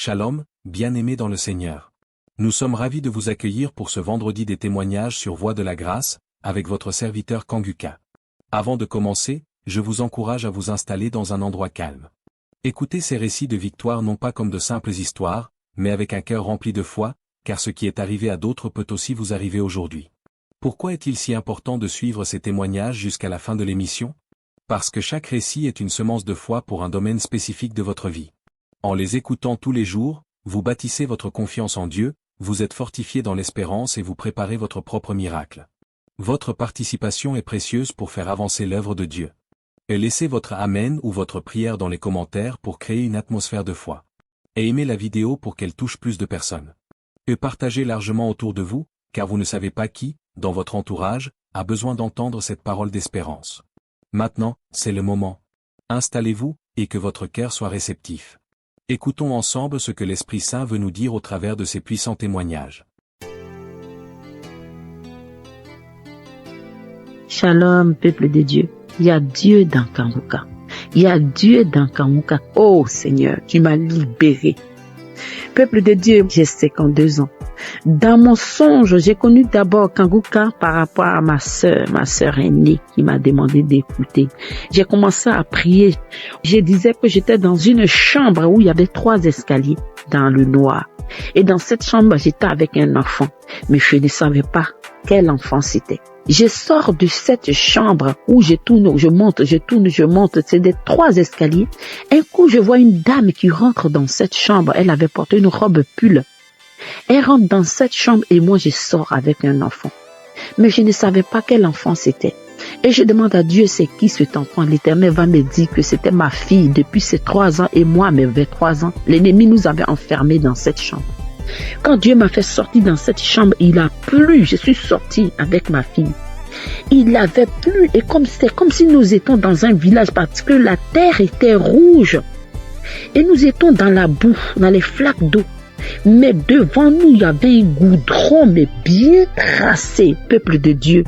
Shalom, bien-aimés dans le Seigneur. Nous sommes ravis de vous accueillir pour ce vendredi des témoignages sur Voix de la Grâce, avec votre serviteur Kanguka. Avant de commencer, je vous encourage à vous installer dans un endroit calme. Écoutez ces récits de victoire non pas comme de simples histoires, mais avec un cœur rempli de foi, car ce qui est arrivé à d'autres peut aussi vous arriver aujourd'hui. Pourquoi est-il si important de suivre ces témoignages jusqu'à la fin de l'émission? Parce que chaque récit est une semence de foi pour un domaine spécifique de votre vie. En les écoutant tous les jours, vous bâtissez votre confiance en Dieu, vous êtes fortifié dans l'espérance et vous préparez votre propre miracle. Votre participation est précieuse pour faire avancer l'œuvre de Dieu. Et laissez votre Amen ou votre prière dans les commentaires pour créer une atmosphère de foi. Et aimez la vidéo pour qu'elle touche plus de personnes. Et partagez largement autour de vous, car vous ne savez pas qui, dans votre entourage, a besoin d'entendre cette parole d'espérance. Maintenant, c'est le moment. Installez-vous, et que votre cœur soit réceptif. Écoutons ensemble ce que l'Esprit Saint veut nous dire au travers de ces puissants témoignages. Shalom, peuple de Dieu. Il y a Dieu dans Kanguka. Il y a Dieu dans Kanguka. Oh Seigneur, tu m'as libéré. Peuple de Dieu, j'ai 52 ans. Dans mon songe, j'ai connu d'abord Kanguka par rapport à ma sœur aînée qui m'a demandé d'écouter. J'ai commencé à prier. Je disais que j'étais dans une chambre où il y avait 3 escaliers dans le noir. Et dans cette chambre, j'étais avec un enfant. Mais je ne savais pas quel enfant c'était. Je sors de cette chambre où je tourne, je monte, c'est des 3 escaliers. Un coup, je vois une dame qui rentre dans cette chambre. Elle avait porté une robe pull. Elle rentre dans cette chambre et moi, je sors avec un enfant. Mais je ne savais pas quel enfant c'était. Et je demande à Dieu, c'est qui cet enfant? L'Éternel va me dire que c'était ma fille depuis ses 3 ans et moi, mes 23 ans. L'ennemi nous avait enfermés dans cette chambre. Quand Dieu m'a fait sortir dans cette chambre, il a plu. Je suis sortie avec ma fille. Il avait plu et c'est comme si nous étions dans un village parce que la terre était rouge. Et nous étions dans la boue, dans les flaques d'eau. Mais devant nous, il y avait un goudron, mais bien tracé, peuple de Dieu,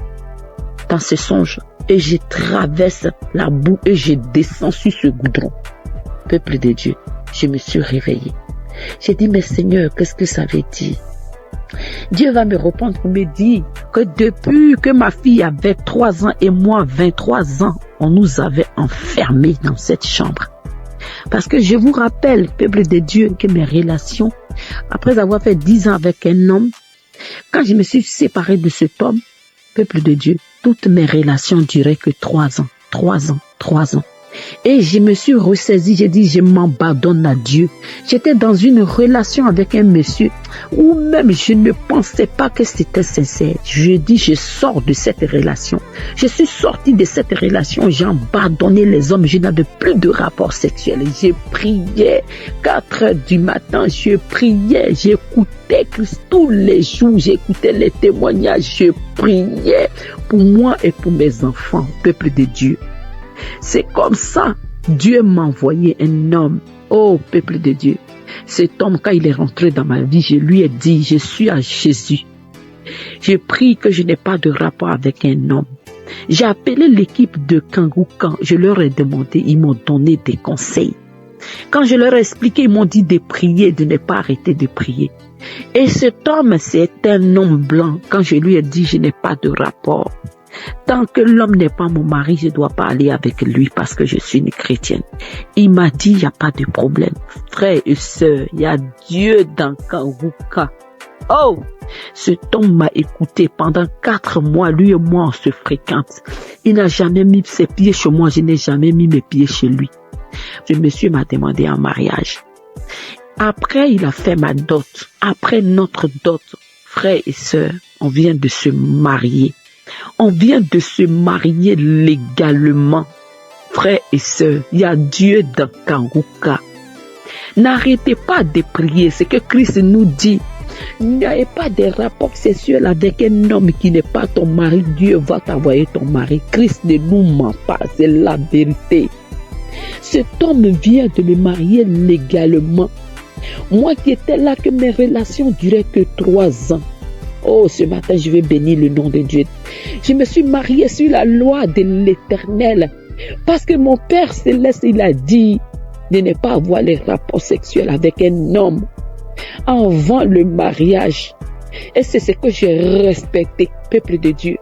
dans ce songe. Et je traverse la boue et je descends sur ce goudron. Peuple de Dieu, je me suis réveillée. J'ai dit, mais Seigneur, qu'est-ce que ça veut dire? Dieu va me répondre pour me dire que depuis que ma fille avait 3 ans et moi 23 ans, on nous avait enfermés dans cette chambre. Parce que je vous rappelle, peuple de Dieu, que mes relations, après avoir fait 10 ans avec un homme, quand je me suis séparée de cet homme, peuple de Dieu, toutes mes relations duraient que 3 ans, 3 ans, 3 ans. Et je me suis ressaisie, j'ai dit, je m'abandonne à Dieu. J'étais dans une relation avec un monsieur où même je ne pensais pas que c'était sincère. Je dis, je sors de cette relation. Je suis sortie de cette relation, j'ai abandonné les hommes, je n'avais plus de rapport sexuel. Je priais 4 heures du matin, je priais, j'écoutais Christ tous les jours, j'écoutais les témoignages, je priais pour moi et pour mes enfants, peuple de Dieu. C'est comme ça, Dieu m'a envoyé un homme. Oh, peuple de Dieu. Cet homme, quand il est rentré dans ma vie, je lui ai dit, je suis à Jésus. Je prie que je n'ai pas de rapport avec un homme. J'ai appelé l'équipe de Kanguka. Je leur ai demandé, ils m'ont donné des conseils. Quand je leur ai expliqué, ils m'ont dit de prier, de ne pas arrêter de prier. Et cet homme, c'est un homme blanc. Quand je lui ai dit, je n'ai pas de rapport. Tant que l'homme n'est pas mon mari, je ne dois pas aller avec lui parce que je suis une chrétienne. Il m'a dit, il n'y a pas de problème. Frères et sœurs, il y a Dieu dans Kanguka. Oh! Cet homme m'a écouté pendant 4 mois. Lui et moi, on se fréquente. Il n'a jamais mis ses pieds chez moi. Je n'ai jamais mis mes pieds chez lui. Ce monsieur m'a demandé en mariage. Après, il a fait ma dot. Après notre dot, frères et sœurs, on vient de se marier. On vient de se marier légalement. Frères et sœurs, il y a Dieu dans Kanguka. N'arrêtez pas de prier, c'est que Christ nous dit. N'ayez pas de rapport sexuel avec un homme qui n'est pas ton mari. Dieu va t'envoyer ton mari. Christ ne nous ment pas, c'est la vérité. Cet homme vient de me marier légalement. Moi qui étais là, que mes relations duraient que 3 ans. Oh, ce matin, je vais bénir le nom de Dieu. Je me suis mariée sur la loi de l'Éternel. Parce que mon Père Céleste, il a dit, de ne pas avoir les rapports sexuels avec un homme avant le mariage. Et c'est ce que j'ai respecté, peuple de Dieu.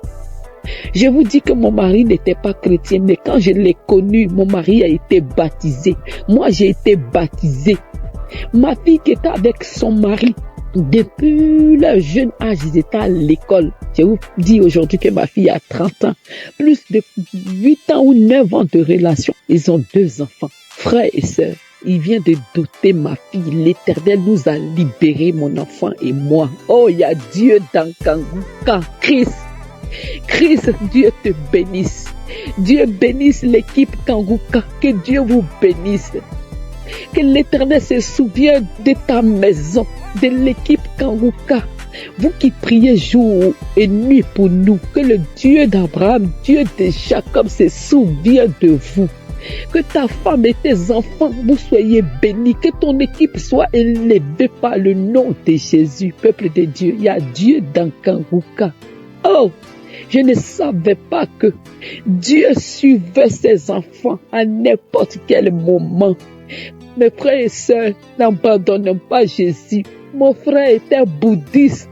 Je vous dis que mon mari n'était pas chrétien, mais quand je l'ai connu, mon mari a été baptisé. Moi, j'ai été baptisé. Ma fille qui était avec son mari, depuis leur jeune âge, ils étaient à l'école. Je vous dis aujourd'hui que ma fille a 30 ans. Plus de 8 ans ou 9 ans de relation. Ils ont 2 enfants, frères et sœurs. Il vient de doter ma fille. L'Éternel nous a libérés, mon enfant et moi. Oh, il y a Dieu dans Kanguka. Christ, Dieu te bénisse. Dieu bénisse l'équipe Kanguka. Que Dieu vous bénisse. Que l'Éternel se souvienne de ta maison, de l'équipe Kanguka. Vous qui priez jour et nuit pour nous, que le Dieu d'Abraham, Dieu de Jacob se souvienne de vous. Que ta femme et tes enfants, vous soyez bénis. Que ton équipe soit élevée par le nom de Jésus. Peuple de Dieu, il y a Dieu dans Kanguka. Oh, je ne savais pas que Dieu suivait ses enfants à n'importe quel moment. Mes frères et sœurs, n'abandonnons pas Jésus. Mon frère était bouddhiste.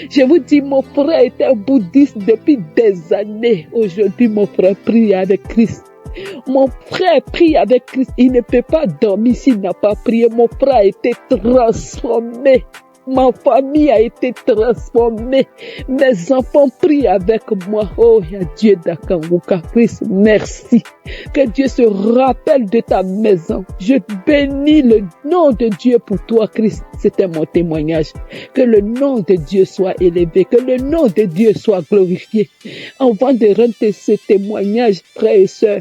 Je vous dis, mon frère était bouddhiste depuis des années. Aujourd'hui, mon frère prie avec Christ. Mon frère prie avec Christ. Il ne peut pas dormir s'il n'a pas prié. Mon frère a été transformé. Ma famille a été transformée. Mes enfants prient avec moi. Oh, il y a Dieu d'Akanguka. Christ, merci. Que Dieu se rappelle de ta maison. Je bénis le nom de Dieu pour toi, Christ. C'était mon témoignage. Que le nom de Dieu soit élevé. Que le nom de Dieu soit glorifié. Avant de rendre ce témoignage, frères et sœurs,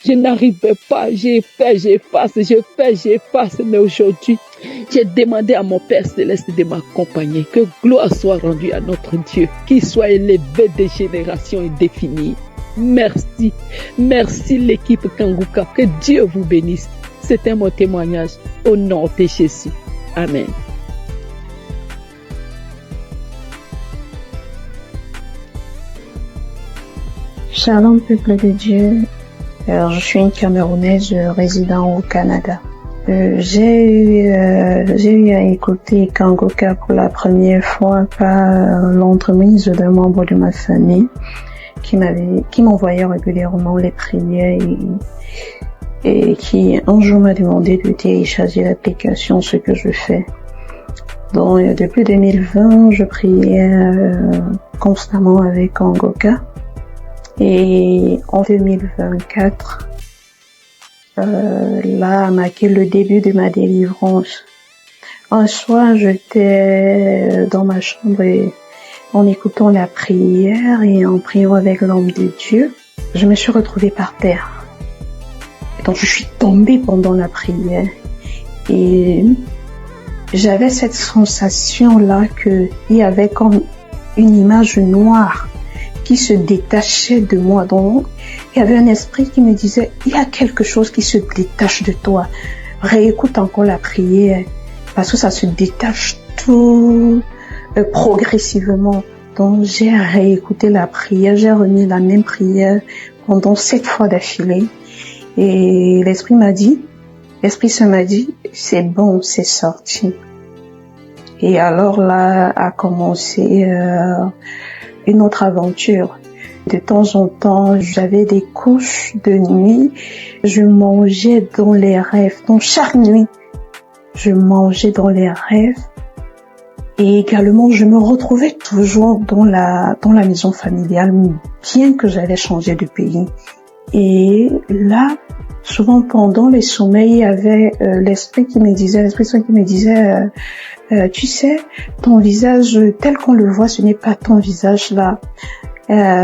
je n'arrivais pas. J'ai fait, j'efface. Mais aujourd'hui, j'ai demandé à mon Père Céleste de m'accompagner. Que gloire soit rendue à notre Dieu. Qu'il soit élevé de générations indéfinies. Merci. Merci l'équipe Kanguka. Que Dieu vous bénisse. C'était mon témoignage. Au nom de Jésus. Amen. Shalom, peuple de Dieu. Je suis une Camerounaise résidant au Canada. J'ai eu à écouter Kanguka pour la première fois par l'entremise d'un membre de ma famille qui m'envoyait régulièrement les prières et qui un jour m'a demandé de télécharger l'application, ce que je fais. Donc depuis 2020, je priais constamment avec Kanguka et en 2024, là a marqué le début de ma délivrance. Un soir, j'étais dans ma chambre et en écoutant la prière et en priant avec l'homme de Dieu, je me suis retrouvée par terre. Donc je suis tombée pendant la prière et j'avais cette sensation-là qu'il y avait comme une image noire qui se détachait de moi. Donc il y avait un esprit qui me disait, il y a quelque chose qui se détache de toi. Réécoute encore la prière parce que ça se détache tout progressivement. Donc j'ai réécouté la prière, j'ai remis la même prière pendant 7 fois d'affilée. Et l'esprit ça m'a dit, c'est bon, c'est sorti. Et alors là a commencé une autre aventure. De temps en temps, j'avais des couches de nuit, je mangeais dans les rêves. Donc chaque nuit, je mangeais dans les rêves. Et également, je me retrouvais toujours dans la maison familiale, bien que j'avais changé de pays. Et là, souvent pendant les sommeils, il y avait l'esprit qui me disait, tu sais, ton visage tel qu'on le voit, ce n'est pas ton visage là.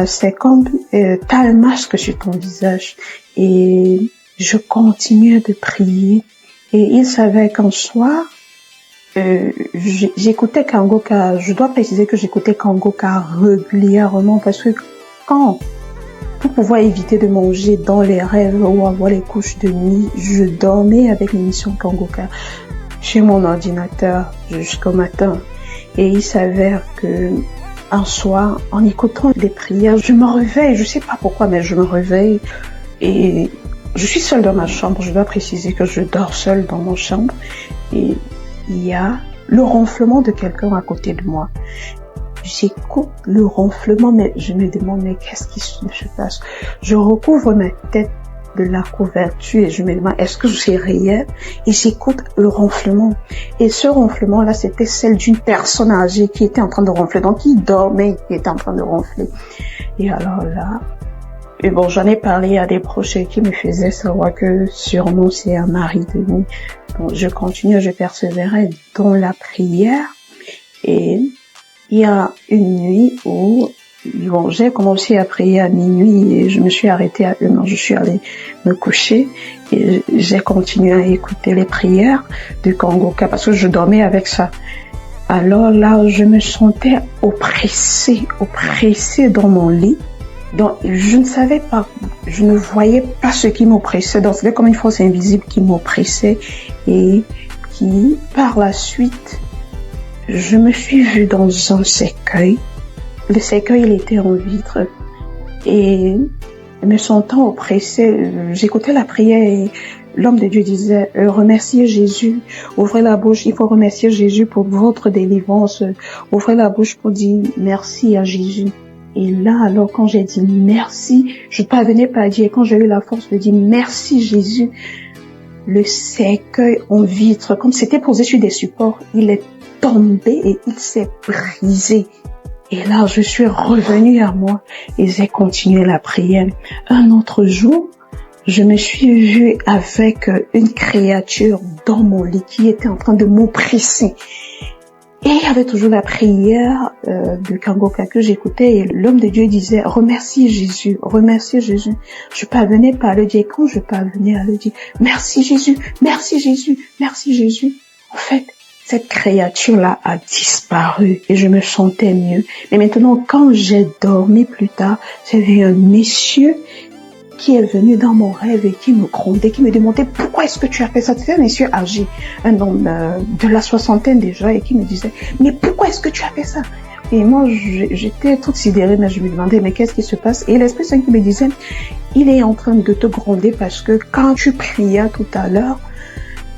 C'est comme t'as un masque sur ton visage. Et je continuais de prier. Et il savait qu'un soir, j'écoutais Kanguka. Je dois préciser que j'écoutais Kanguka régulièrement parce que pour pouvoir éviter de manger dans les rêves ou avoir les couches de nuit, je dormais avec l'émission Kanguka sur mon ordinateur jusqu'au matin. Et il s'avère que un soir, en écoutant des prières, je me réveille, je sais pas pourquoi, mais je me réveille et je suis seule dans ma chambre, je dois préciser que je dors seule dans mon chambre et il y a le ronflement de quelqu'un à côté de moi. J'écoute le ronflement, mais je me demande, mais qu'est-ce qui se passe? Je recouvre ma tête de la couverture et je me demande, est-ce que c'est réel? Et j'écoute le ronflement. Et ce ronflement-là, c'était celle d'une personne âgée qui était en train de ronfler. Donc, il dormait, qui était en train de ronfler. Et alors là, et bon, j'en ai parlé à des proches qui me faisaient savoir que sûrement c'est un mari de nuit. Donc, je continue, je persévérais dans la prière. Et il y a une nuit où, bon, j'ai commencé à prier à minuit et je me suis arrêtée à 1h. Je suis allée me coucher et j'ai continué à écouter les prières du Kangoka parce que je dormais avec ça. Alors là, je me sentais oppressée dans mon lit. Donc, je ne savais pas, je ne voyais pas ce qui m'oppressait. Donc, c'était comme une force invisible qui m'oppressait et qui, par la suite, je me suis vue dans un cercueil. Le cercueil, il était en vitre. Et me sentant oppressée, j'écoutais la prière et l'homme de Dieu disait, remerciez Jésus, ouvrez la bouche, il faut remercier Jésus pour votre délivrance. Ouvrez la bouche pour dire merci à Jésus. Et là, alors, quand j'ai dit merci, je ne parvenais pas à dire, quand j'ai eu la force de dire merci Jésus, le cercueil en vitre, comme c'était posé sur des supports, il est tombé et il s'est brisé. Et là, je suis revenue à moi et j'ai continué la prière. Un autre jour, je me suis vue avec une créature dans mon lit qui était en train de m'oppresser. Et il y avait toujours la prière de Kangoka que j'écoutais et l'homme de Dieu disait « Remerciez Jésus, remerciez Jésus ». Je parvenais pas à le dire. Quand je parvenais à le dire « Merci Jésus, merci Jésus, merci Jésus ». En fait, cette créature-là a disparu et je me sentais mieux. Mais maintenant, quand j'ai dormi plus tard, j'ai vu un monsieur qui est venu dans mon rêve et qui me grondait, qui me demandait pourquoi est-ce que tu as fait ça. C'était un monsieur âgé, un homme de la soixantaine déjà, et qui me disait mais pourquoi est-ce que tu as fait ça? Et moi j'étais toute sidérée, mais je me demandais mais qu'est-ce qui se passe? Et l'Esprit Saint qui me disait il est en train de te gronder parce que quand tu priais tout à l'heure,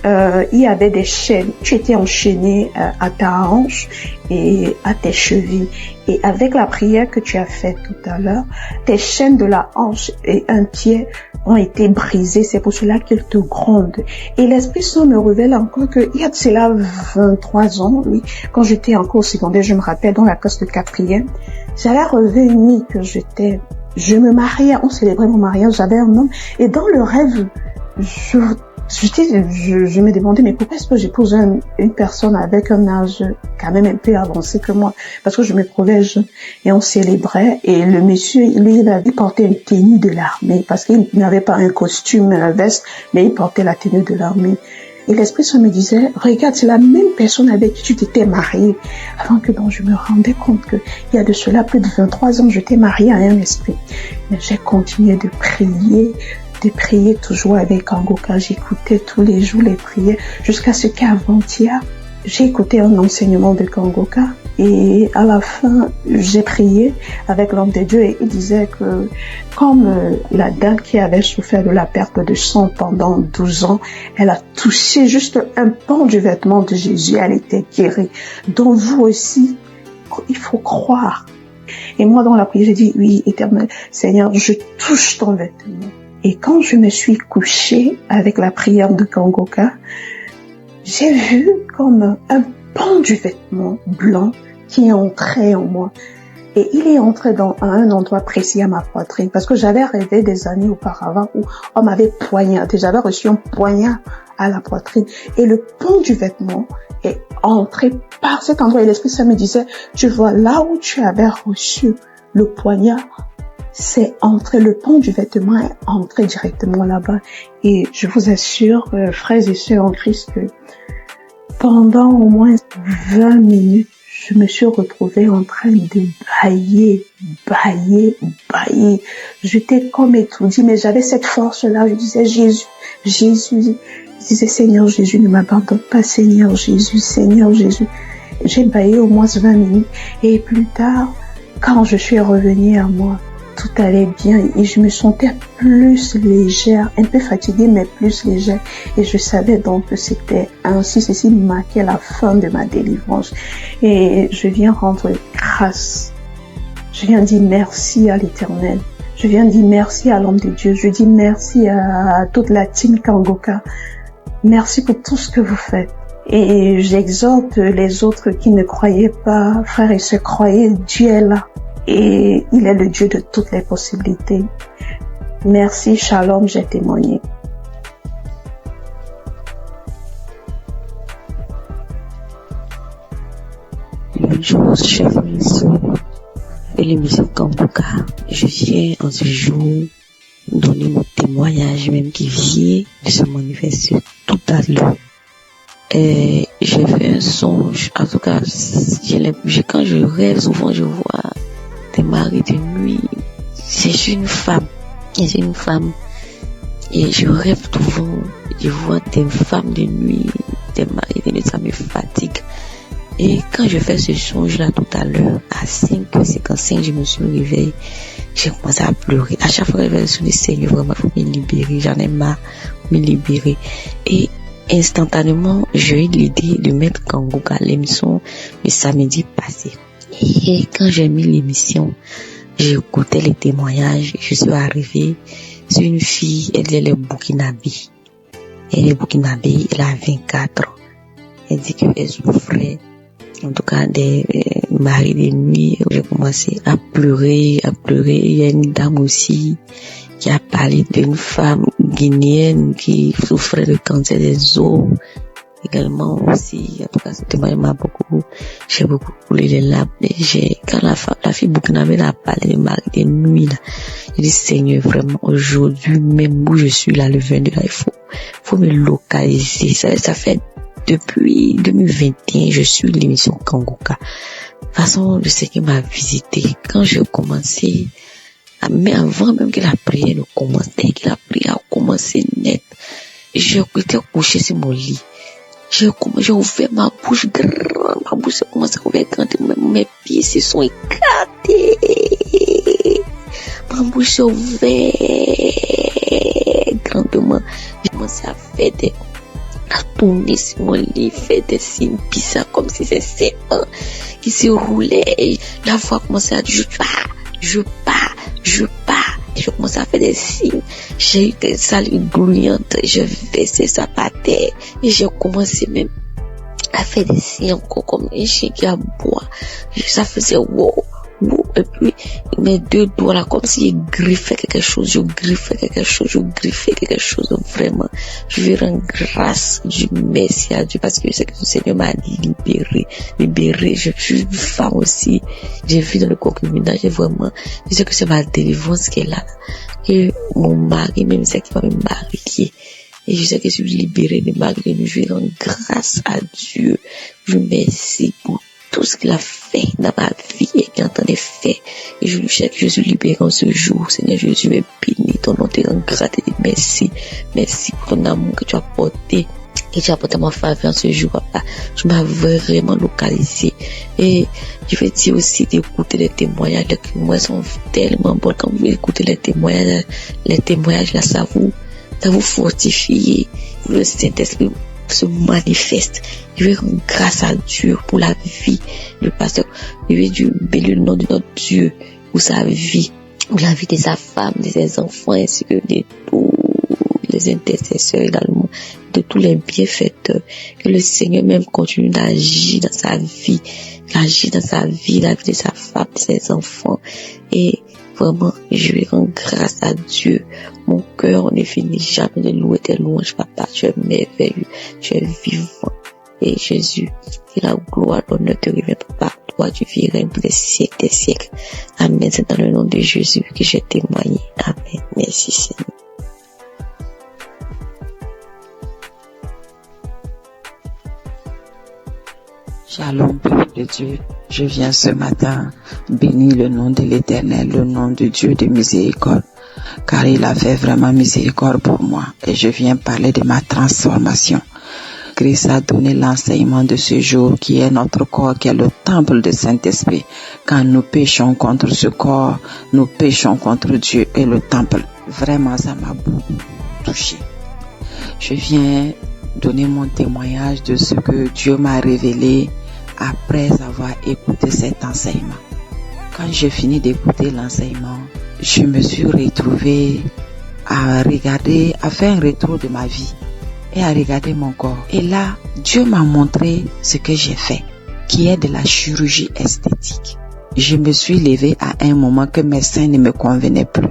il y avait des chaînes, tu étais enchaîné à ta hanche et à tes chevilles. Et avec la prière que tu as faite tout à l'heure, tes chaînes de la hanche et un pied ont été brisées. C'est pour cela qu'il te gronde. Et l'Esprit Saint me révèle encore qu'il y a de cela 23 ans, oui, quand j'étais encore au secondaire, je me rappelle, dans la classe de 4e, j'avais relevé une nuit que je me mariais, on célébrait mon mariage, j'avais un homme, et dans le rêve, je me demandais, mais pourquoi est-ce que j'épouse une personne avec un âge quand même un peu avancé que moi? Parce que je me trouvais jeune et on célébrait et le monsieur, lui, il portait une tenue de l'armée parce qu'il n'avait pas un costume, une veste, mais il portait la tenue de l'armée. Et l'Esprit Saint me disait, regarde, c'est la même personne avec qui tu t'étais mariée. Avant que donc je me rendais compte que il y a de cela plus de 23 ans, j'étais mariée à un esprit. Mais j'ai continué de prier toujours avec Kangoka. J'écoutais tous les jours les prières jusqu'à ce qu'avant-hier, j'ai écouté un enseignement de Kangoka et à la fin, j'ai prié avec l'homme de Dieu et il disait que comme la dame qui avait souffert de la perte de sang pendant 12 ans, elle a touché juste un pan du vêtement de Jésus, elle était guérie. Donc vous aussi, il faut croire. Et moi dans la prière, j'ai dit, oui, Éternel Seigneur, je touche ton vêtement. Et quand je me suis couchée avec la prière de Kangoka, j'ai vu comme un pan du vêtement blanc qui est entré en moi. Et il est entré à un endroit précis à ma poitrine. Parce que j'avais rêvé des années auparavant où on m'avait poignardé. J'avais reçu un poignard à la poitrine. Et le pan du vêtement est entré par cet endroit. Et l'Esprit Saint me disait, tu vois, là où tu avais reçu le poignard, c'est entré, le pan du vêtement est entré directement là-bas. Et je vous assure, frères et sœurs en Christ, que pendant au moins 20 minutes, je me suis retrouvée en train de bailler. J'étais comme étourdie, mais j'avais cette force-là. Je disais, Jésus. Je disais, Seigneur Jésus, ne m'abandonne pas, Seigneur Jésus. J'ai baillé au moins 20 minutes. Et plus tard, quand je suis revenue à moi, tout allait bien et je me sentais plus légère, un peu fatiguée mais plus légère. Et je savais donc que c'était ainsi, ceci marquait la fin de ma délivrance. Et je viens rendre grâce. Je viens dire merci à l'Éternel. Je viens dire merci à l'homme de Dieu. Je dis merci à toute la team Kangoka. Merci pour tout ce que vous faites. Et j'exhorte les autres qui ne croyaient pas, frères et sœurs, croyez, Dieu est là. Et il est le Dieu de toutes les possibilités. Merci, shalom, j'ai témoigné. Bonjour, chers frères et sœurs de l'émission Kangoka. Je viens en ce jour donner mon témoignage, même qui vient de se manifester tout à l'heure. Et j'ai fait un songe, en tout cas, quand je rêve, souvent je vois des maris de nuit. C'est une femme, et je rêve souvent, je vois des femmes de nuit, des maris de nuit, ça me fatigue. Et quand je fais ce songe-là tout à l'heure, à 5, je me suis réveillée, j'ai commencé à pleurer. À chaque fois que je vais sur le Seigneur, vraiment, il faut me libérer, j'en ai marre, me libérer. Et instantanément, j'ai eu l'idée de mettre Kangoka à l'émission le samedi passé. Et quand j'ai mis l'émission, j'ai écouté les témoignages, je suis arrivée sur une fille, elle est burkinabé. Elle est burkinabé, elle a 24 ans. Elle dit qu'elle souffrait, en tout cas des maris de nuit. J'ai commencé à pleurer. Il y a une dame aussi qui a parlé d'une femme guinéenne qui souffrait de cancer des os. Également aussi, en tout cas, ce témoignage m'a j'ai beaucoup coulé les larmes. Quand la fille burkinabé a parlé de mari de nuit, là, j'ai dit, Seigneur, vraiment, aujourd'hui, même où je suis là, le 22, là, il faut me localiser. Ça fait depuis 2021, je suis l'émission Kangoka. De toute façon, le Seigneur m'a visité. Quand j'ai commencé, mais avant même que la prière ne commence, dès que la prière a commencé net, j'ai été couché sur mon lit. J'ai ouvert ma bouche grande, ma bouche a commencé à ouvrir grande, mes pieds se sont éclatés. Ma bouche s'est ouverte grandement. J'ai commencé à faire à tourner sur mon lit, faire des signes bizarres comme si c'était serpent qui se roulait. La voix a commencé à dire je pars. Je commençais à faire des signes. J'ai eu des salives grouillantes. Je versais ça par terre. Et j'ai commencé même à faire des signes encore comme un chien qui aboie. Ça faisait wow. Et puis, mes deux doigts là, comme si je griffais quelque chose, vraiment. Je vais rendre grâce du merci à Dieu parce que je sais que le Seigneur m'a dit libérer. Je suis une femme aussi. J'ai vu dans le concubinage, vraiment, je sais que c'est ma délivrance qui est là. Et mon mari, même c'est qui va me marier. Et je sais que je suis libérée de mari. Je vais rendre grâce à Dieu. Je remercie pour tout ce qu'il a fait dans ma vie et qu'il entendait faire. Et je lui sais que je suis libéré en ce jour. Seigneur Jésus, me bénis ton nom, te rends grâce et merci. Merci pour ton amour que tu as porté. Et tu as porté ma faveur en ce jour, papa. Tu m'as vraiment localisé. Et je vais dire aussi d'écouter les témoignages. Les témoignages sont tellement bons. Quand vous écoutez les témoignages là, ça vous fortifie. Le Saint-Esprit se manifeste. Je vais rendre grâce à Dieu pour la vie. Le pasteur, je vais bénir le nom de notre Dieu pour sa vie, pour la vie de sa femme, de ses enfants, ainsi que de tous les intercesseurs également, de tous les bienfaiteurs. Que le Seigneur même continue d'agir dans sa vie, la vie de sa femme, de ses enfants. Et vraiment, je vais rendre grâce à Dieu. Mon cœur ne finit jamais de louer tes louanges, papa. Tu es merveilleux, tu es vivant. Et Jésus, que la gloire, l'honneur te revient, papa. Toi, tu vis règne pour des siècles, des siècles. Amen. C'est dans le nom de Jésus que j'ai témoigné. Amen. Merci, Seigneur. Shalom, peuple de Dieu. Je viens ce matin bénir le nom de l'Éternel, le nom de Dieu de miséricorde, car il a fait vraiment miséricorde pour moi. Et je viens parler de ma transformation. Christ a donné l'enseignement de ce jour qui est notre corps, qui est le temple du Saint-Esprit. Quand nous péchons contre ce corps, nous péchons contre Dieu et le temple. Vraiment, ça m'a beaucoup touché. Je viens donner mon témoignage de ce que Dieu m'a révélé après avoir écouté cet enseignement. Quand j'ai fini d'écouter l'enseignement, je me suis retrouvée à regarder, à faire un retour de ma vie et à regarder mon corps. Et là, Dieu m'a montré ce que j'ai fait, qui est de la chirurgie esthétique. Je me suis levée à un moment que mes seins ne me convenaient plus.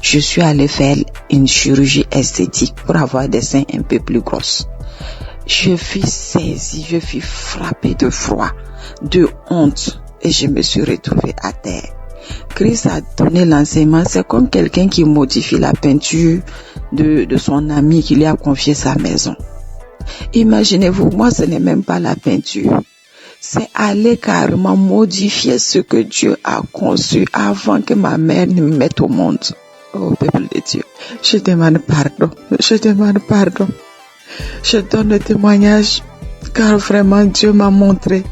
Je suis allée faire une chirurgie esthétique pour avoir des seins un peu plus grosses. Je fus saisie, je fus frappée de froid, de honte et je me suis retrouvée à terre. Christ a donné l'enseignement, c'est comme quelqu'un qui modifie la peinture de son ami qui lui a confié sa maison. Imaginez-vous, moi ce n'est même pas la peinture. C'est aller carrément modifier ce que Dieu a conçu avant que ma mère ne me mette au monde. Oh, peuple de Dieu, je demande pardon, Je donne le témoignage car vraiment Dieu m'a montré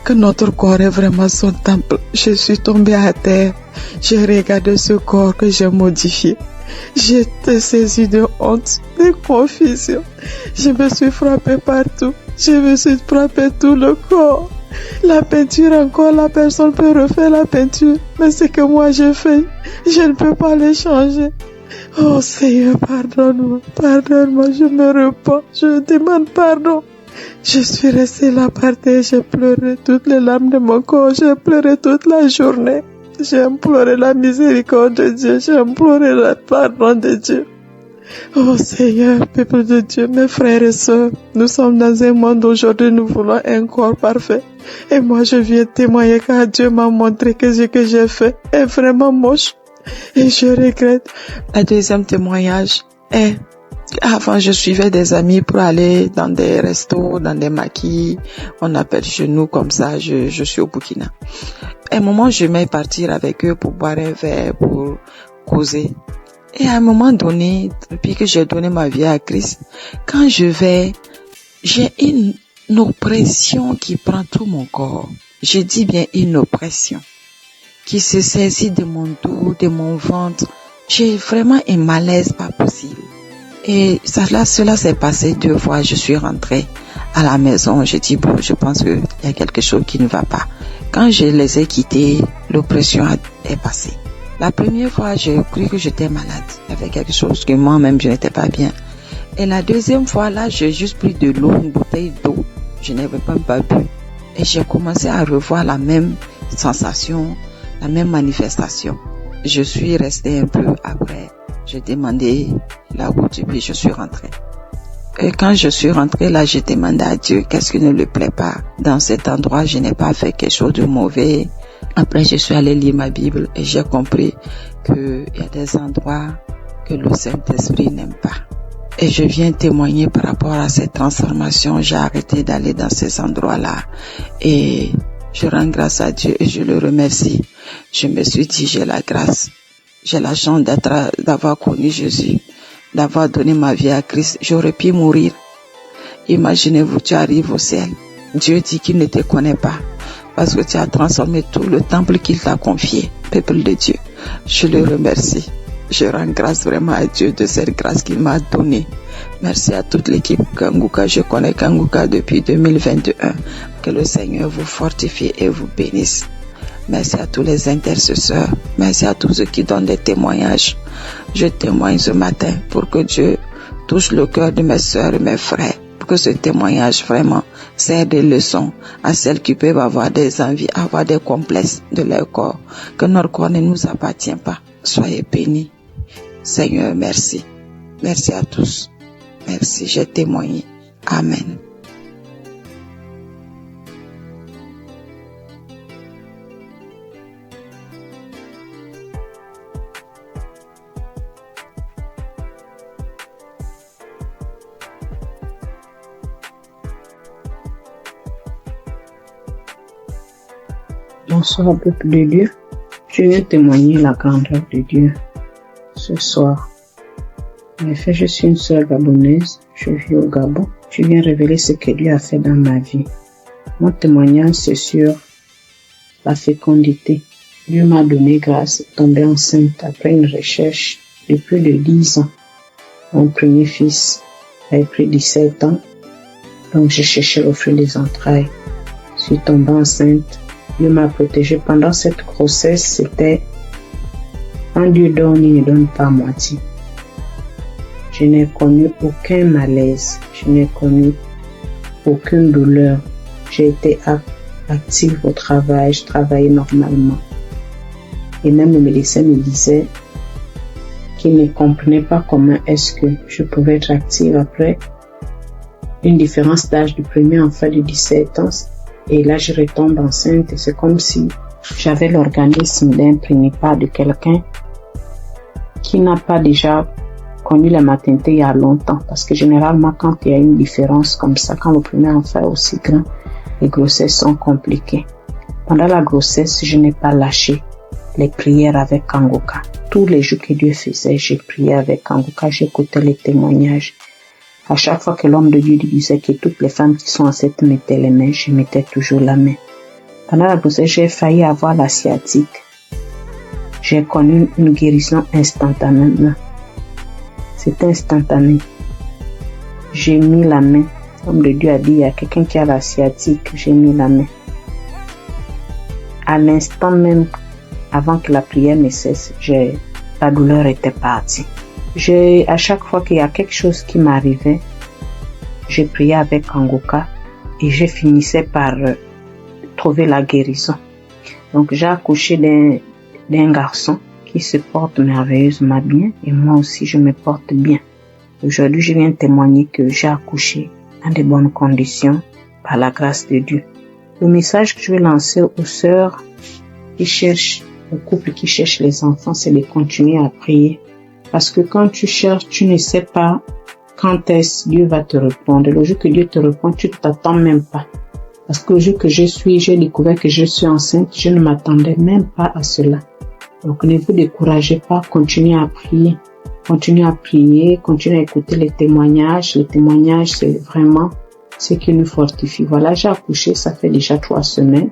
que notre corps est vraiment son temple. Je suis tombée à terre, j'ai regardé ce corps que j'ai modifié. J'étais saisie de honte, de confusion. Je me suis frappée partout. Je me suis frappée tout le corps. La peinture encore, la personne peut refaire la peinture. Mais ce que moi j'ai fait, je ne peux pas le changer. Oh Seigneur, pardonne-moi, je me repens, je demande pardon. Je suis restée là par terre, j'ai pleuré toutes les larmes de mon corps, j'ai pleuré toute la journée. J'ai imploré la miséricorde de Dieu, j'ai imploré le pardon de Dieu. Oh Seigneur, peuple de Dieu, mes frères et sœurs, nous sommes dans un monde aujourd'hui, nous voulons un corps parfait. Et moi je viens témoigner car Dieu m'a montré que ce que j'ai fait est vraiment moche. Et je regrette. Le deuxième témoignage est, avant je suivais des amis pour aller dans des restos, dans des maquis, on appelle chez nous comme ça, je suis au Burkina. À un moment je vais partir avec eux pour boire un verre, pour causer. Et à un moment donné, depuis que j'ai donné ma vie à Christ, quand je vais, j'ai une oppression qui prend tout mon corps. Je dis bien une oppression qui se saisit de mon dos, de mon ventre. J'ai vraiment un malaise pas possible. Et cela s'est passé 2 fois. Je suis rentrée à la maison. J'ai dit, bon, je pense qu'il y a quelque chose qui ne va pas. Quand je les ai quittés, l'oppression est passée. La première fois, j'ai cru que j'étais malade. Il y avait quelque chose que moi-même, je n'étais pas bien. Et la deuxième fois, là, j'ai juste pris de l'eau, une bouteille d'eau. Je n'avais pas bu. Et j'ai commencé à revoir la même sensation, la même manifestation. Je suis restée un peu après. J'ai demandé la route et puis je suis rentrée. Et quand je suis rentrée là, j'ai demandé à Dieu qu'est-ce qui ne lui plaît pas. Dans cet endroit, je n'ai pas fait quelque chose de mauvais. Après, je suis allée lire ma Bible et j'ai compris qu'il y a des endroits que le Saint-Esprit n'aime pas. Et je viens témoigner par rapport à cette transformation. J'ai arrêté d'aller dans ces endroits-là. Et je rends grâce à Dieu et je le remercie. Je me suis dit, j'ai la grâce. J'ai la chance d'avoir connu Jésus, d'avoir donné ma vie à Christ. J'aurais pu mourir. Imaginez-vous, tu arrives au ciel. Dieu dit qu'il ne te connaît pas parce que tu as transformé tout le temple qu'il t'a confié. Peuple de Dieu, je le remercie. Je rends grâce vraiment à Dieu de cette grâce qu'il m'a donnée. Merci à toute l'équipe Kanguka. Je connais Kanguka depuis 2021. Que le Seigneur vous fortifie et vous bénisse. Merci à tous les intercesseurs. Merci à tous ceux qui donnent des témoignages. Je témoigne ce matin pour que Dieu touche le cœur de mes sœurs et mes frères. Pour que ce témoignage vraiment sert de leçon à celles qui peuvent avoir des envies, avoir des complexes de leur corps. Que notre corps ne nous appartient pas. Soyez bénis. Seigneur, merci. Merci à tous. Merci, j'ai témoigné. Amen. Bonsoir, peuple de Dieu. Je viens témoigner la grandeur de Dieu ce soir. En effet, je suis une sœur gabonaise. Je vis au Gabon. tu viens révéler ce que Dieu a fait dans ma vie. Mon témoignage, c'est sur la fécondité. Dieu m'a donné grâce de tomber enceinte après une recherche de plus de 10 ans. Mon premier fils avait pris 17 ans, donc j'ai cherché le fruit des entrailles. Je suis tombée enceinte. Dieu m'a protégée. Pendant cette grossesse, c'était quand Dieu donne, il ne donne pas à moitié. Je n'ai connu aucun malaise. Je n'ai connu aucune douleur. J'ai été active au travail. Je travaillais normalement. Et même le médecin me disait qu'il ne comprenait pas comment est-ce que je pouvais être active après une différence d'âge du premier enfant de 17 ans. Et là, je retombe enceinte et c'est comme si j'avais l'organisme d'un prénipat de quelqu'un qui n'a pas déjà connu la maternité il y a longtemps. Parce que généralement, quand il y a une différence comme ça, quand le premier enfant est aussi grand, les grossesses sont compliquées. Pendant la grossesse, je n'ai pas lâché les prières avec Kangoka. Tous les jours que Dieu faisait, j'ai prié avec Kangoka, j'écoutais les témoignages. À chaque fois que l'homme de Dieu disait que toutes les femmes qui sont enceintes mettaient les mains, je mettais toujours la main. Pendant la grossesse, j'ai failli avoir la sciatique. J'ai connu une guérison instantanément. C'était instantané. J'ai mis la main. L'homme de Dieu a dit, il y a quelqu'un qui a la sciatique. J'ai mis la main. À l'instant même, avant que la prière ne cesse, la douleur était partie. À chaque fois qu'il y a quelque chose qui m'arrivait, je priais avec Kangoka et je finissais par trouver la guérison. Donc j'ai accouché d'un garçon qui se porte merveilleusement bien et moi aussi je me porte bien. Aujourd'hui, je viens témoigner que j'ai accouché dans de bonnes conditions par la grâce de Dieu. Le message que je veux lancer aux sœurs qui cherchent, aux couples qui cherchent les enfants, c'est de continuer à prier. Parce que quand tu cherches, tu ne sais pas quand est-ce Dieu va te répondre. Le jour que Dieu te répond, tu ne t'attends même pas. Parce que le jour que j'ai découvert que je suis enceinte, je ne m'attendais même pas à cela. Donc ne vous découragez pas, continuez à prier. Continuez à prier, continuez à écouter les témoignages. Les témoignages, c'est vraiment ce qui nous fortifie. Voilà, j'ai accouché, ça fait déjà 3 semaines.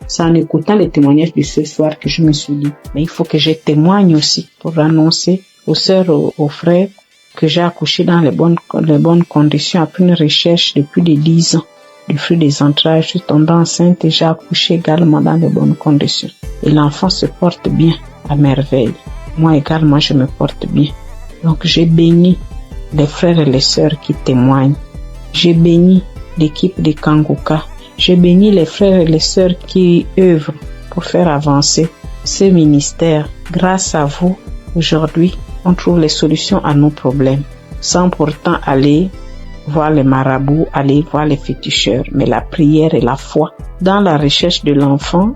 C'est en écoutant les témoignages de ce soir que je me suis dit, mais il faut que je témoigne aussi pour annoncer aux sœurs, aux frères, que j'ai accouché dans les bonnes conditions après une recherche de plus de 10 ans. Du fruit des entrailles, je suis tombée enceinte et j'ai accouché également dans les bonnes conditions. Et l'enfant se porte bien, à merveille. Moi également, je me porte bien. Donc j'ai béni les frères et les sœurs qui témoignent. J'ai béni l'équipe de Kangoka. J'ai béni les frères et les sœurs qui œuvrent pour faire avancer ce ministère. Grâce à vous, aujourd'hui, on trouve les solutions à nos problèmes, sans pourtant aller voir les marabouts, aller voir les féticheurs. Mais la prière et la foi dans la recherche de l'enfant,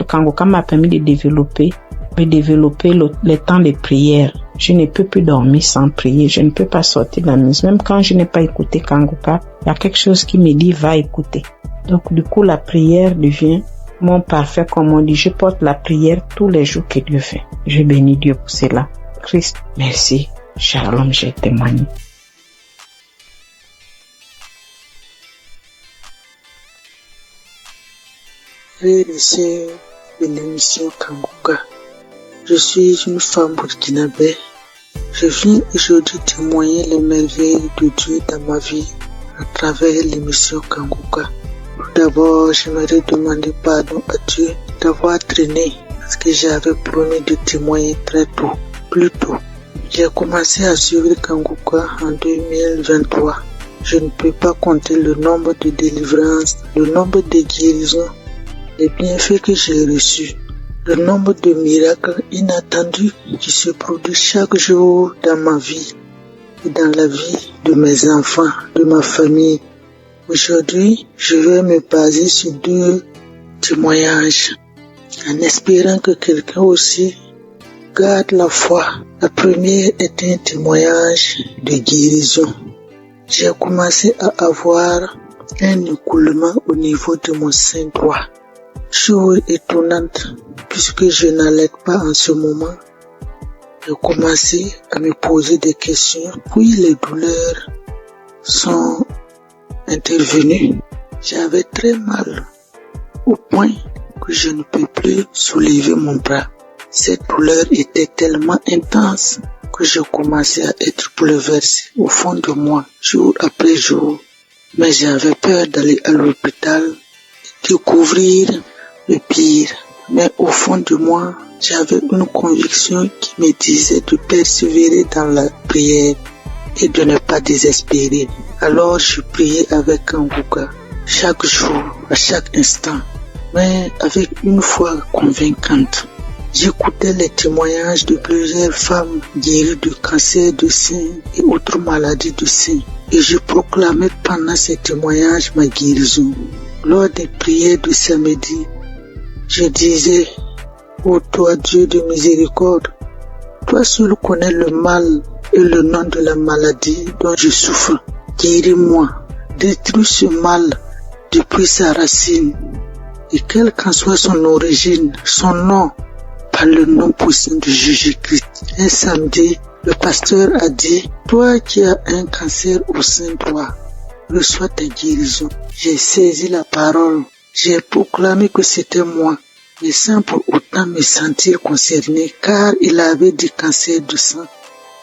Kangoka m'a permis de développer le temps de prière. Je ne peux plus dormir sans prier, je ne peux pas sortir de la maison. Même quand je n'ai pas écouté Kangoka, il y a quelque chose qui me dit va écouter. Donc du coup, la prière devient mon parfait, comme on dit. Je porte la prière tous les jours que Dieu fait. Je bénis Dieu pour cela. Christ, merci. Shalom, j'ai témoigné. Frères et sœurs de l'émission Kangoka, je suis une femme burkinabé. Je viens aujourd'hui témoigner les merveilles de Dieu dans ma vie à travers l'émission Kangoka. Tout d'abord, j'aimerais demander pardon à Dieu d'avoir traîné parce que j'avais promis de témoigner très tôt. Plus tôt, j'ai commencé à suivre Kangoka en 2023. Je ne peux pas compter le nombre de délivrances, le nombre de guérisons, les bienfaits que j'ai reçus, le nombre de miracles inattendus qui se produisent chaque jour dans ma vie et dans la vie de mes enfants, de ma famille. Aujourd'hui, je vais me baser sur 2 témoignages en espérant que quelqu'un aussi garde la foi. La première est un témoignage de guérison. J'ai commencé à avoir un écoulement au niveau de mon sein droit. Chose étonnante, puisque je n'allais pas en ce moment. J'ai commencé à me poser des questions, puis les douleurs sont intervenu. J'avais très mal au point que je ne peux plus soulever mon bras. Cette douleur était tellement intense que je commençais à être bouleversé au fond de moi, jour après jour. Mais j'avais peur d'aller à l'hôpital, découvrir le pire. Mais au fond de moi, j'avais une conviction qui me disait de persévérer dans la prière et de ne pas désespérer. Alors je priais avec Kanguka, chaque jour, à chaque instant, mais avec une foi convaincante. J'écoutais les témoignages de plusieurs femmes guéries du cancer du sein et autres maladies du sein. Et je proclamais pendant ces témoignages ma guérison. Lors des prières du samedi, je disais, ô toi Dieu de miséricorde, toi seul connais le mal et le nom de la maladie dont je souffre. Guéris-moi, détruis ce mal depuis sa racine. Et quelle qu'en soit son origine, son nom, par le nom puissant de Jésus-Christ. Un samedi, le pasteur a dit, toi qui as un cancer au sein droit, reçois ta guérison. J'ai saisi la parole, j'ai proclamé que c'était moi, mais sans pour autant me sentir concerné, car il avait du cancer du sang.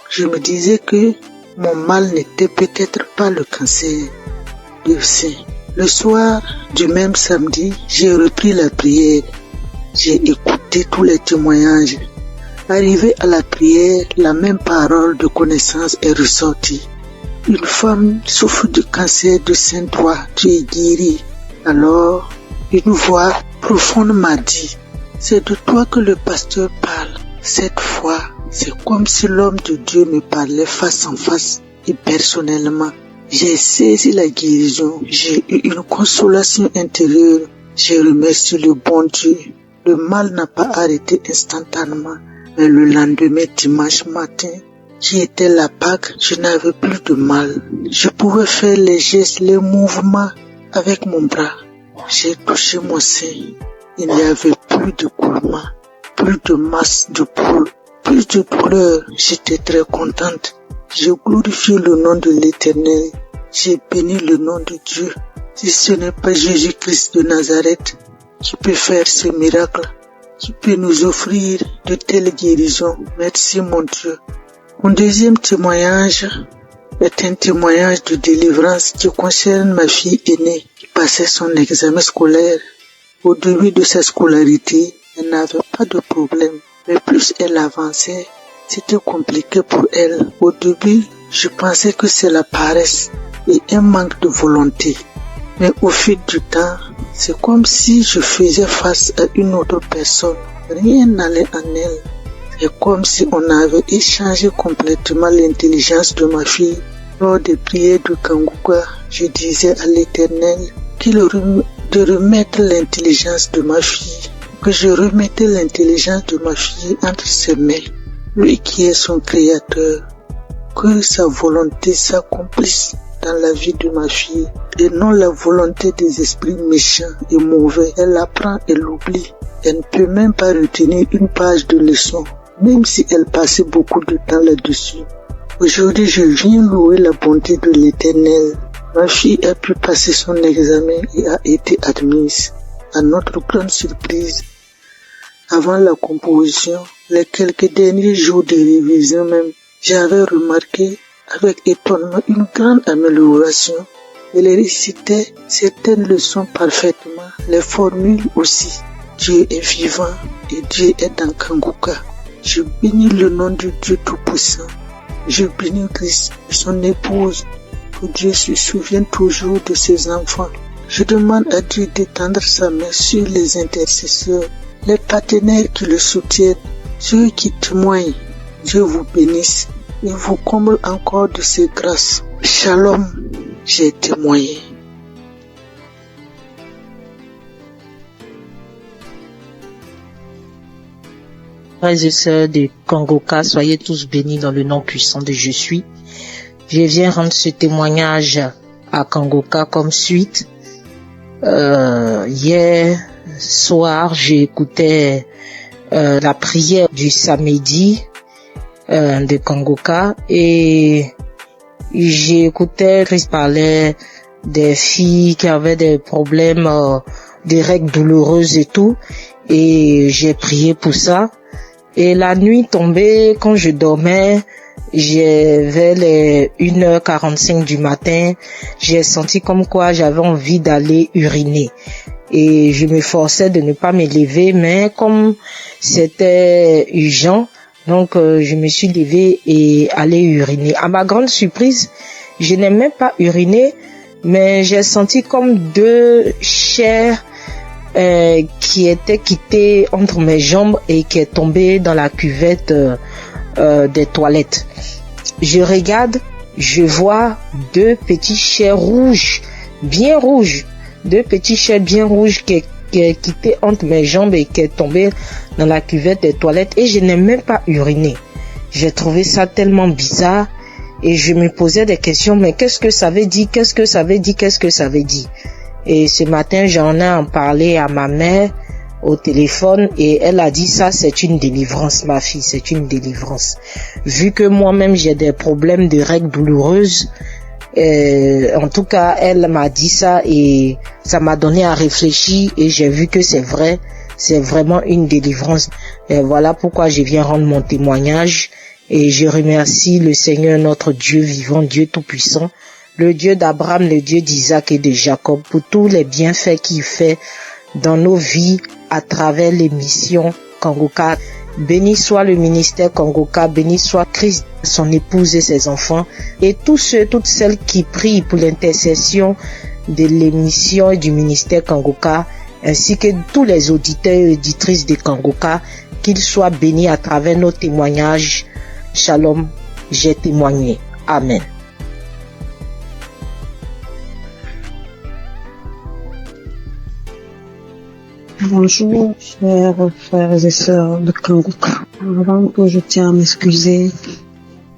Je me disais que mon mal n'était peut-être pas le cancer du sein. Le soir du même samedi, j'ai repris la prière. J'ai écouté tous les témoignages. Arrivé à la prière, la même parole de connaissance est ressortie. Une femme souffre du cancer du sein droit, tu es guérie. Alors, une voix profonde m'a dit, c'est de toi que le pasteur parle. Cette fois, c'est comme si l'homme de Dieu me parlait face en face et personnellement. J'ai saisi la guérison, j'ai eu une consolation intérieure. J'ai remercié le bon Dieu. Le mal n'a pas arrêté instantanément, mais le lendemain, dimanche matin, qui était la Pâque, je n'avais plus de mal. Je pouvais faire les gestes, les mouvements avec mon bras. J'ai touché mon sein. Il n'y avait plus de coulement, plus de masse de poule, plus de douleur. J'étais très contente. J'ai glorifié le nom de l'Éternel. J'ai béni le nom de Dieu. Si ce n'est pas Jésus-Christ de Nazareth qui peut faire ce miracle, qui peut nous offrir de telles guérisons, merci mon Dieu. Mon deuxième témoignage est un témoignage de délivrance qui concerne ma fille aînée qui passait son examen scolaire. Au début de sa scolarité, elle n'avait pas de problème, mais plus elle avançait, c'était compliqué pour elle. Au début, je pensais que c'est la paresse et un manque de volonté. Mais au fil du temps, c'est comme si je faisais face à une autre personne. Rien n'allait en elle. C'est comme si on avait échangé complètement l'intelligence de ma fille. Lors des prières de Kanguka, je disais à l'Éternel de remettre l'intelligence de ma fille, que je remettais l'intelligence de ma fille entre ses mains. Lui qui est son créateur, que sa volonté s'accomplisse dans la vie de ma fille et non la volonté des esprits méchants et mauvais. Elle apprend et l'oublie. Elle ne peut même pas retenir une page de leçon, même si elle passait beaucoup de temps là-dessus. Aujourd'hui, je viens louer la bonté de l'Éternel. Ma fille a pu passer son examen et a été admise. À notre grande surprise, avant la composition, les quelques derniers jours de révision même, j'avais remarqué avec étonnement une grande amélioration. Elle récitait certaines leçons parfaitement, les formules aussi. Dieu est vivant et Dieu est dans Kanguka. Je bénis le nom de Dieu Tout-Puissant. Je bénis Christ et son épouse. Que Dieu se souvienne toujours de ses enfants. Je demande à Dieu d'étendre sa main sur les intercesseurs, les partenaires qui le soutiennent, ceux qui témoignent. Dieu vous bénisse et vous comble encore de ses grâces. Shalom, j'ai témoigné. Frères et sœurs de Kanguka, soyez tous bénis dans le nom puissant de Je suis. Je viens rendre ce témoignage à Kanguka comme suite. Hier soir, j'écoutais la prière du samedi de Kanguka et j'écoutais Christ parlait des filles qui avaient des problèmes, des règles douloureuses et tout. Et j'ai prié pour ça. Et la nuit tombée, quand je dormais, vers les 1h45 du matin, j'ai senti comme quoi j'avais envie d'aller uriner. Et je me forçais de ne pas me lever, mais comme c'était urgent, donc je me suis levée et allée uriner. À ma grande surprise, je n'ai même pas uriné, mais j'ai senti comme deux chairs qui étaient quittées entre mes jambes et qui est tombée dans la cuvette des toilettes. Je regarde, je vois deux petits chairs rouges, bien rouges, deux petits chairs bien rouges qui est quitté entre mes jambes et qui est tombé dans la cuvette des toilettes, et je n'ai même pas uriné. J'ai trouvé ça tellement bizarre et je me posais des questions, mais qu'est-ce que ça veut dire, qu'est-ce que ça veut dire, qu'est-ce que ça veut dire? Et ce matin, j'en ai en parlé à ma mère au téléphone et elle a dit ça, c'est une délivrance, ma fille, c'est une délivrance. Vu que moi-même j'ai des problèmes de règles douloureuses, en tout cas, elle m'a dit ça et ça m'a donné à réfléchir et j'ai vu que c'est vrai, c'est vraiment une délivrance. Et voilà pourquoi je viens rendre mon témoignage et je remercie le Seigneur, notre Dieu vivant, Dieu tout-puissant, le Dieu d'Abraham, le Dieu d'Isaac et de Jacob, pour tous les bienfaits qu'il fait dans nos vies à travers les missions Kangoka. Béni soit le ministère Kangoka, béni soit Christ, son épouse et ses enfants, et tous ceux, toutes celles qui prient pour l'intercession de l'émission et du ministère Kangoka, ainsi que tous les auditeurs et auditrices de Kangoka, qu'ils soient bénis à travers nos témoignages. Shalom, j'ai témoigné. Amen. Bonjour, chers frères et sœurs de Kangoka. Avant tout, je tiens à m'excuser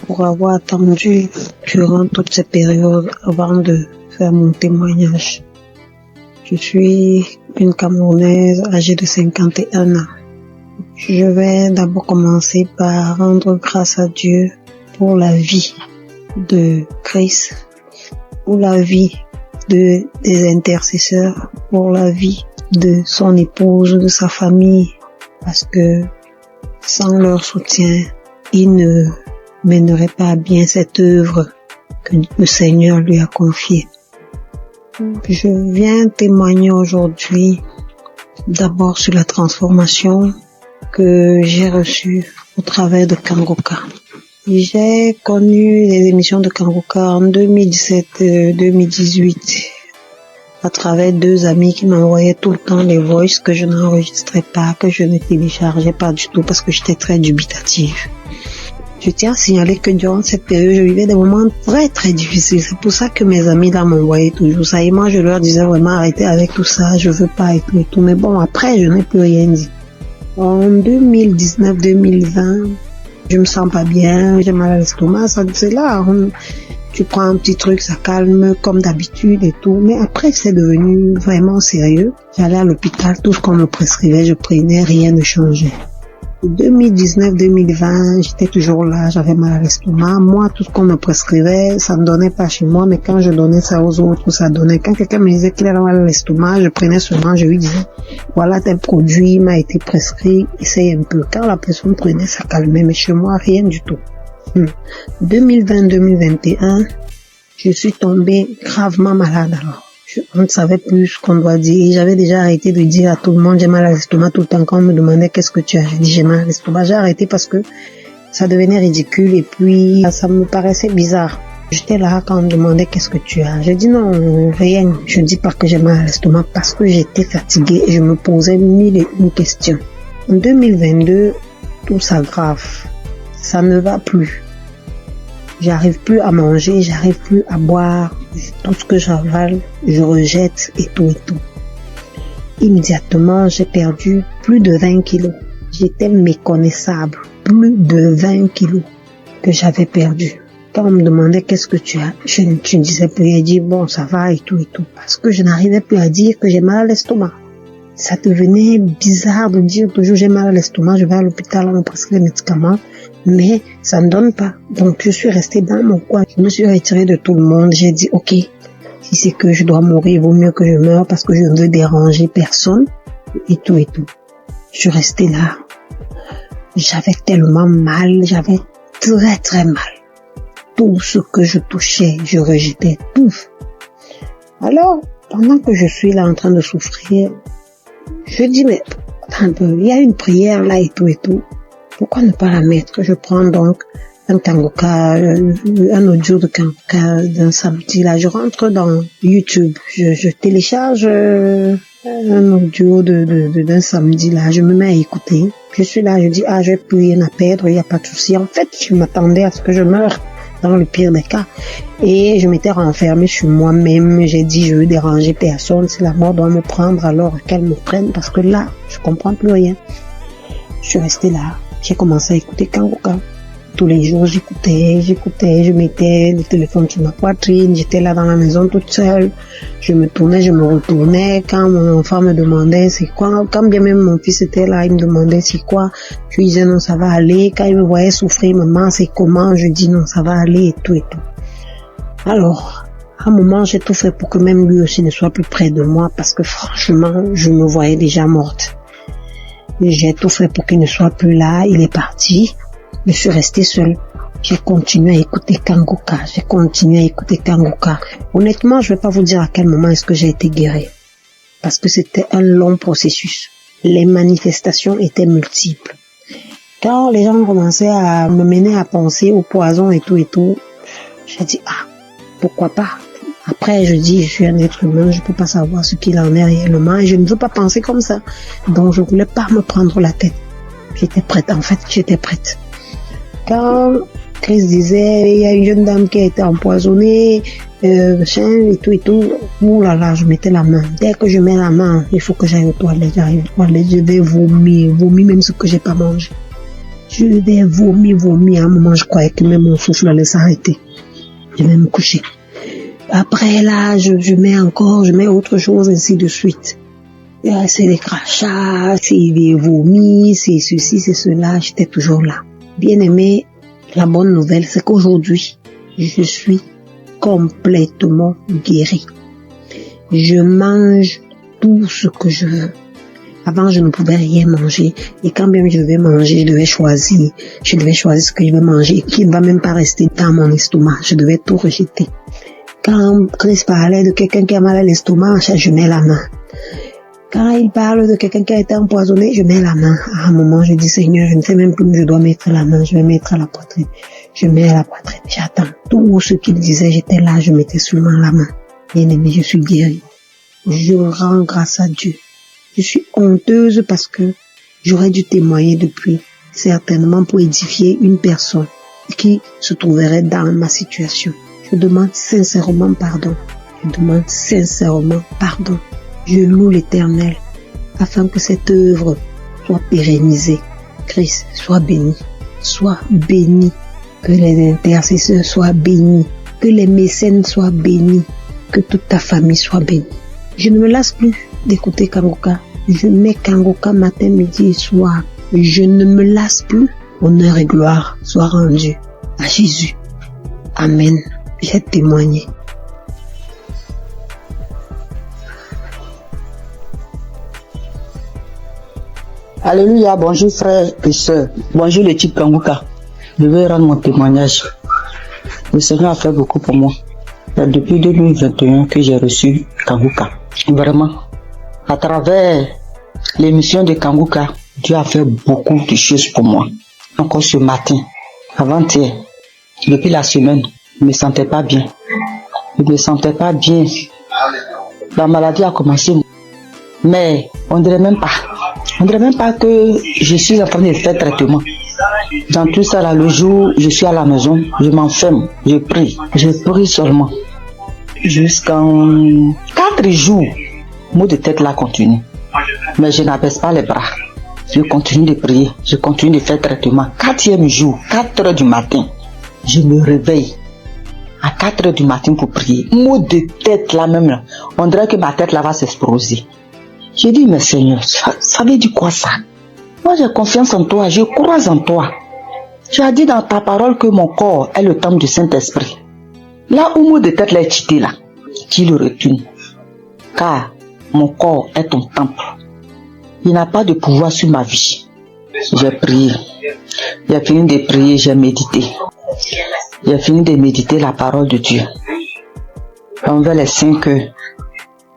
pour avoir attendu durant toute cette période avant de faire mon témoignage. Je suis une Camerounaise âgée de 51 ans. Je vais d'abord commencer par rendre grâce à Dieu pour la vie de Christ, pour la vie des intercesseurs, pour la vie de son épouse, de sa famille, parce que sans leur soutien, il ne mènerait pas à bien cette œuvre que le Seigneur lui a confiée. Je viens témoigner aujourd'hui d'abord sur la transformation que j'ai reçue au travers de Kangoka. J'ai connu les émissions de Kangoka en 2017-2018 à travers deux amis qui m'envoyaient tout le temps les voices que je n'enregistrais pas, que je ne téléchargeais pas du tout parce que j'étais très dubitative. Je tiens à signaler que durant cette période, je vivais des moments très très difficiles. C'est pour ça que mes amis là m'envoyaient toujours ça. Et moi, je leur disais vraiment arrêtez avec tout ça, je veux pas et tout. Mais bon, après, je n'ai plus rien dit. En 2019-2020, je me sens pas bien, j'ai mal à l'estomac, c'est là. Tu prends un petit truc, ça calme comme d'habitude et tout. Mais après, c'est devenu vraiment sérieux. J'allais à l'hôpital, tout ce qu'on me prescrivait, je prenais, rien ne changeait. 2019-2020, j'étais toujours là, j'avais mal à l'estomac. Moi, tout ce qu'on me prescrivait, ça ne donnait pas chez moi, mais quand je donnais ça aux autres, ça donnait. Quand quelqu'un me disait qu'il avait mal à l'estomac, je prenais seulement, je lui disais, voilà tel produit m'a été prescrit, essaye un peu. Quand la personne prenait, ça calmait, mais chez moi, rien du tout. 2020-2021, je suis tombée gravement malade alors. On ne savait plus ce qu'on doit dire. J'avais déjà arrêté de dire à tout le monde j'ai mal à l'estomac tout le temps. Quand on me demandait qu'est-ce que tu as, j'ai dit j'ai mal à l'estomac. J'ai arrêté parce que ça devenait ridicule et puis ça me paraissait bizarre. J'étais là quand on me demandait qu'est-ce que tu as. J'ai dit non, rien. Je dis pas que j'ai mal à l'estomac parce que j'étais fatiguée et je me posais mille et une questions. En 2022, tout s'aggrave. Ça ne va plus. J'arrive plus à manger, j'arrive plus à boire. Tout ce que j'avale, je rejette et tout et tout. Immédiatement, j'ai perdu plus de 20 kilos. J'étais méconnaissable. Plus de 20 kilos que j'avais perdu. Quand on me demandait qu'est-ce que tu as, je ne disais plus rien, je dis bon ça va et tout et tout. Parce que je n'arrivais plus à dire que j'ai mal à l'estomac. Ça devenait bizarre de dire toujours j'ai mal à l'estomac, je vais à l'hôpital, on me prescrit les médicaments. Mais ça ne donne pas. Donc je suis restée dans mon coin. Je me suis retirée de tout le monde. J'ai dit ok, Si c'est que je dois mourir, il vaut mieux que je meure parce que je ne veux déranger personne et tout et tout. Je suis restée là. J'avais tellement mal, j'avais très très mal. Tout ce que je touchais, je rejetais tout. Alors, pendant que je suis là en train de souffrir, je dis, mais attends un peu, il y a une prière là et tout et tout. Pourquoi ne pas la mettre? Je prends donc un kangoka, un audio de kangoka d'un samedi là. Je rentre dans YouTube, je télécharge un audio d'un samedi là. Je me mets à écouter. Je suis là, je dis, je n'ai plus rien à perdre, il n'y a pas de souci. En fait, je m'attendais à ce que je meure dans le pire des cas. Et je m'étais renfermée sur moi-même. J'ai dit, je veux déranger personne. Si la mort doit me prendre, alors qu'elle me prenne. Parce que là, je comprends plus rien. Je suis restée là. J'ai commencé à écouter kangoka. Tous les jours, j'écoutais, je mettais le téléphone sur ma poitrine, j'étais là dans la maison toute seule, je me tournais, je me retournais, quand mon enfant me demandait c'est quoi, quand bien même mon fils était là, il me demandait c'est quoi, je lui disais non, ça va aller, quand il me voyait souffrir, maman, c'est comment, je dis non, ça va aller et tout et tout. Alors, à un moment, j'ai tout fait pour que même lui aussi ne soit plus près de moi, parce que franchement, je me voyais déjà morte. J'ai tout fait pour qu'il ne soit plus là, il est parti. Je suis restée seule. J'ai continué à écouter kangoka. Honnêtement, je ne vais pas vous dire à quel moment est-ce que j'ai été guérie. Parce que c'était un long processus. Les manifestations étaient multiples. Quand les gens commençaient à me mener à penser au poison et tout, j'ai dit, pourquoi pas? Après, je dis, je suis un être humain, je ne peux pas savoir ce qu'il en est réellement et je ne veux pas penser comme ça. Donc, je ne voulais pas me prendre la tête. J'étais prête. Quand Chris disait, il y a une jeune dame qui a été empoisonnée, et tout, ouh là là, je mettais la main. Dès que je mets la main, il faut que j'aille aux toilettes, je vais vomir même ce que j'ai pas mangé. Je vais vomir, à un moment, je croyais que même mon souffle allait s'arrêter. Je vais me coucher. Après là, je mets autre chose, ainsi de suite. C'est des crachats, c'est des vomis, c'est ceci, c'est cela, j'étais toujours là. Bien aimé, la bonne nouvelle, c'est qu'aujourd'hui, je suis complètement guérie. Je mange tout ce que je veux. Avant, je ne pouvais rien manger. Et quand bien je devais manger, je devais choisir ce que je vais manger, qui ne va même pas rester dans mon estomac. Je devais tout rejeter. Quand Chris parlait de quelqu'un qui a mal à l'estomac, je mets la main. Quand il parle de quelqu'un qui a été empoisonné, je mets la main. À un moment, je dis, Seigneur, je ne sais même plus où je dois mettre la main. Je vais mettre à la poitrine. Je mets à la poitrine. J'attends. Tout ce qu'il disait, j'étais là, je mettais seulement la main. Bien aimé, je suis guérie. Je rends grâce à Dieu. Je suis honteuse parce que j'aurais dû témoigner depuis, certainement pour édifier une personne qui se trouverait dans ma situation. Je demande sincèrement pardon. Je loue l'Éternel afin que cette œuvre soit pérennisée. Christ, sois béni. Que les intercesseurs soient bénis. Que les mécènes soient bénis. Que toute ta famille soit bénie. Je ne me lasse plus d'écouter kangoka. Je mets kangoka matin, midi et soir. Je ne me lasse plus. Honneur et gloire soient rendus à Jésus. Amen. J'ai témoigné. Alléluia, bonjour frères et sœurs. Bonjour l'équipe Kangoka. Je vais rendre mon témoignage. Le Seigneur a fait beaucoup pour moi. C'est depuis 2021 que j'ai reçu Kangoka. Vraiment, à travers l'émission de Kangoka, Dieu a fait beaucoup de choses pour moi. Encore ce matin, avant-hier, depuis la semaine, je ne me sentais pas bien. La maladie a commencé. Mais on dirait même pas que je suis en train de faire traitement. Dans tout ça là, le jour où je suis à la maison, je m'enferme, je prie seulement. Jusqu'en 4 jours, maux de tête là continue. Mais je n'abaisse pas les bras. Je continue de prier, je continue de faire traitement. 4e jour, 4 heures du matin, je me réveille à 4 heures du matin pour prier. Maux de tête là même là, on dirait que ma tête là va s'exploser. J'ai dit, mais Seigneur, ça veut dire quoi ça? Moi j'ai confiance en toi, je crois en toi. Tu as dit dans ta parole que mon corps est le temple du Saint-Esprit. Là où mot de tête l'a quitté là, qu'il retourne, car mon corps est ton temple. Il n'a pas de pouvoir sur ma vie. J'ai prié. J'ai fini de prier, j'ai médité. J'ai fini de méditer la parole de Dieu. Envers les 5 heures,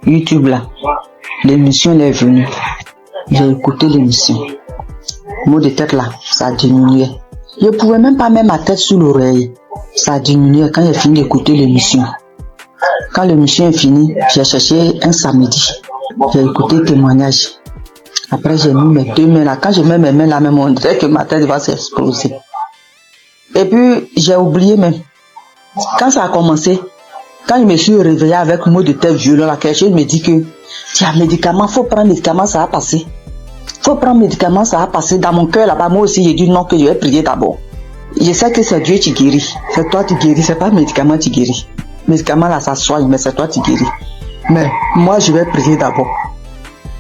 YouTube là, l'émission est venue. J'ai écouté l'émission. Mot de tête là, ça a diminué. Je ne pouvais même pas mettre ma tête sous l'oreille. Ça a diminué quand j'ai fini d'écouter l'émission. Quand l'émission est finie, j'ai cherché un samedi. J'ai écouté le témoignage. Après, j'ai mis mes 2 mains là. Quand je mets mes mains là, même on dirait que ma tête va s'exploser. Et puis, j'ai oublié même. Quand ça a commencé, quand je me suis réveillé avec un mot de tête violent là, quelque chose me dit que tiens, médicament, faut prendre médicament, ça va passer. Faut prendre médicament, ça va passer. Dans mon cœur là-bas, moi aussi, j'ai dit non, que je vais prier d'abord. Je sais que c'est Dieu qui guérit. C'est toi qui guéris, c'est pas le médicament qui guérit. Le médicament là, ça soigne, mais c'est toi qui guéris. Mais moi, je vais prier d'abord.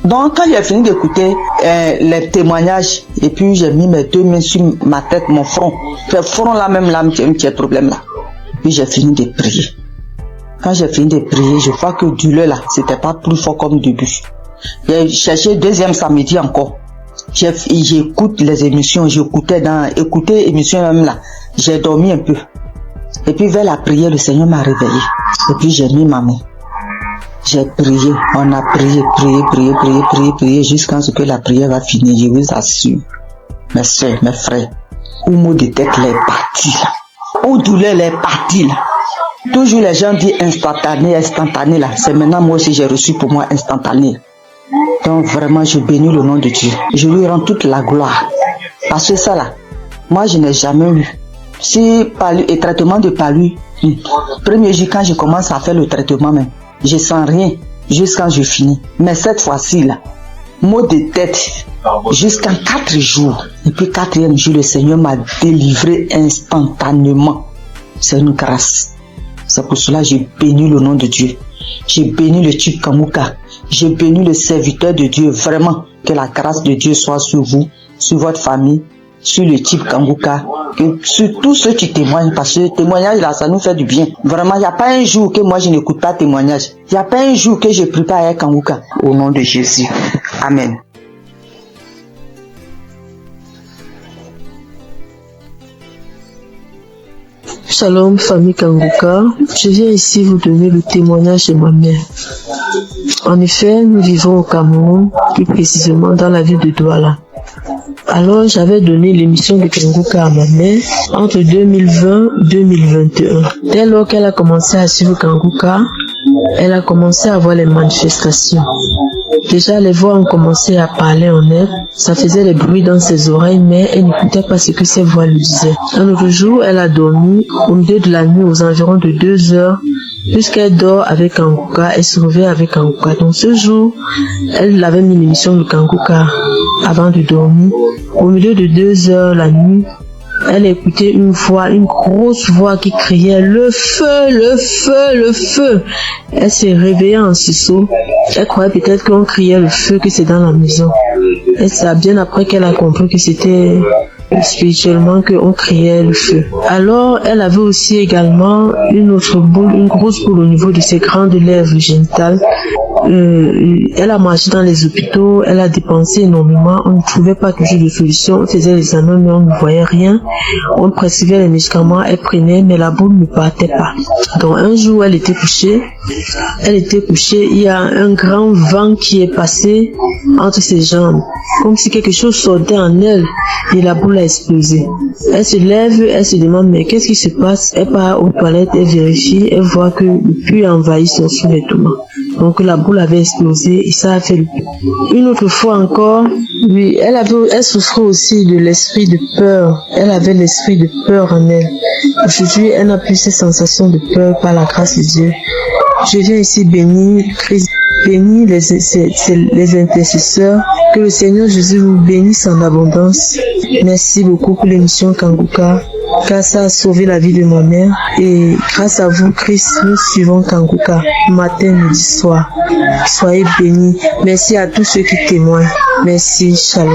Donc, quand j'ai fini d'écouter les témoignages, et puis j'ai mis mes 2 mains sur ma tête, mon front. Le front là même, là, un petit problème là. Puis j'ai fini de prier. Quand j'ai fini de prier, je vois que douleur là, c'était pas plus fort comme début. J'ai cherché 2e samedi encore. J'écoute les émissions, écouter l'émission même là. J'ai dormi un peu. Et puis vers la prière, le Seigneur m'a réveillé. Et puis j'ai mis ma main. J'ai prié, on a prié jusqu'à ce que la prière va finir, je vous assure. Mes soeurs, mes frères, où mot de tête les parti là, où douleur les parti là. Toujours les gens disent instantané là. C'est maintenant moi aussi j'ai reçu pour moi instantané. Donc vraiment je bénis le nom de Dieu. Je lui rends toute la gloire. Parce que ça là, moi je n'ai jamais eu. Si palu et traitement de palu, premier jour quand je commence à faire le traitement même, je sens rien jusqu'à je finis. Mais cette fois-ci là, mot de tête jusqu'à 4 jours. Et puis 4e jour, le Seigneur m'a délivré instantanément. C'est une grâce. C'est pour cela que j'ai béni le nom de Dieu. J'ai béni le Chief Kanguka. J'ai béni le serviteur de Dieu. Vraiment, que la grâce de Dieu soit sur vous, sur votre famille, sur le Chief Kanguka, sur tous ceux qui témoignent. Parce que le témoignage là, ça nous fait du bien. Vraiment, il n'y a pas un jour que moi je n'écoute pas témoignage. Il n'y a pas un jour que je prie pas avec Kanguka. Au nom de Jésus. Amen. Shalom, famille Kanguka. Je viens ici vous donner le témoignage de ma mère. En effet, nous vivons au Cameroun, plus précisément dans la ville de Douala. Alors, j'avais donné l'émission de Kanguka à ma mère entre 2020 et 2021. Dès lors qu'elle a commencé à suivre Kanguka, elle a commencé à voir les manifestations. Déjà, les voix ont commencé à parler en elle. Ça faisait des bruits dans ses oreilles, mais elle n'écoutait pas ce que ses voix lui disaient. Un autre jour, elle a dormi au milieu de la nuit aux environs de 2 heures. Puisqu'elle dort avec Kanguka, elle se réveille avec Kanguka. Donc ce jour, elle avait mis l'émission de Kanguka avant de dormir. Au milieu de 2 heures la nuit, elle écoutait une voix, une grosse voix qui criait « Le feu, le feu, le feu !» Elle s'est réveillée en sursaut. Elle croyait peut-être qu'on criait le feu, que c'est dans la maison. Et c'est bien après qu'elle a compris que c'était spirituellement qu'on criait le feu. Alors, elle avait aussi également une autre boule, une grosse boule au niveau de ses grandes lèvres génitales. Elle a marché dans les hôpitaux, elle a dépensé énormément, on ne trouvait pas toujours de solution, on faisait les examens mais on ne voyait rien, on prescrivait les médicaments, elle prenait mais la boule ne partait pas. Donc un jour elle était couchée, il y a un grand vent qui est passé entre ses jambes, comme si quelque chose sortait en elle et la boule a explosé. Elle se lève, elle se demande mais qu'est-ce qui se passe? Elle part aux toilettes, elle vérifie, elle voit que le puits envahit son sous-vêtement. Donc la boule avait explosé et ça a fait le puits. Une autre fois encore, oui, elle souffrait aussi de l'esprit de peur. Elle avait l'esprit de peur en elle. Aujourd'hui, elle n'a plus ces sensations de peur par la grâce de Dieu. Je viens ici bénir Christ, bénir les intercesseurs. Que le Seigneur Jésus vous bénisse en abondance. Merci beaucoup pour l'émission Kanguka, car ça a sauvé la vie de ma mère. Et grâce à vous, Christ, nous suivons Kanguka, matin, midi, soir. Soyez bénis. Merci à tous ceux qui témoignent. Merci, shalom.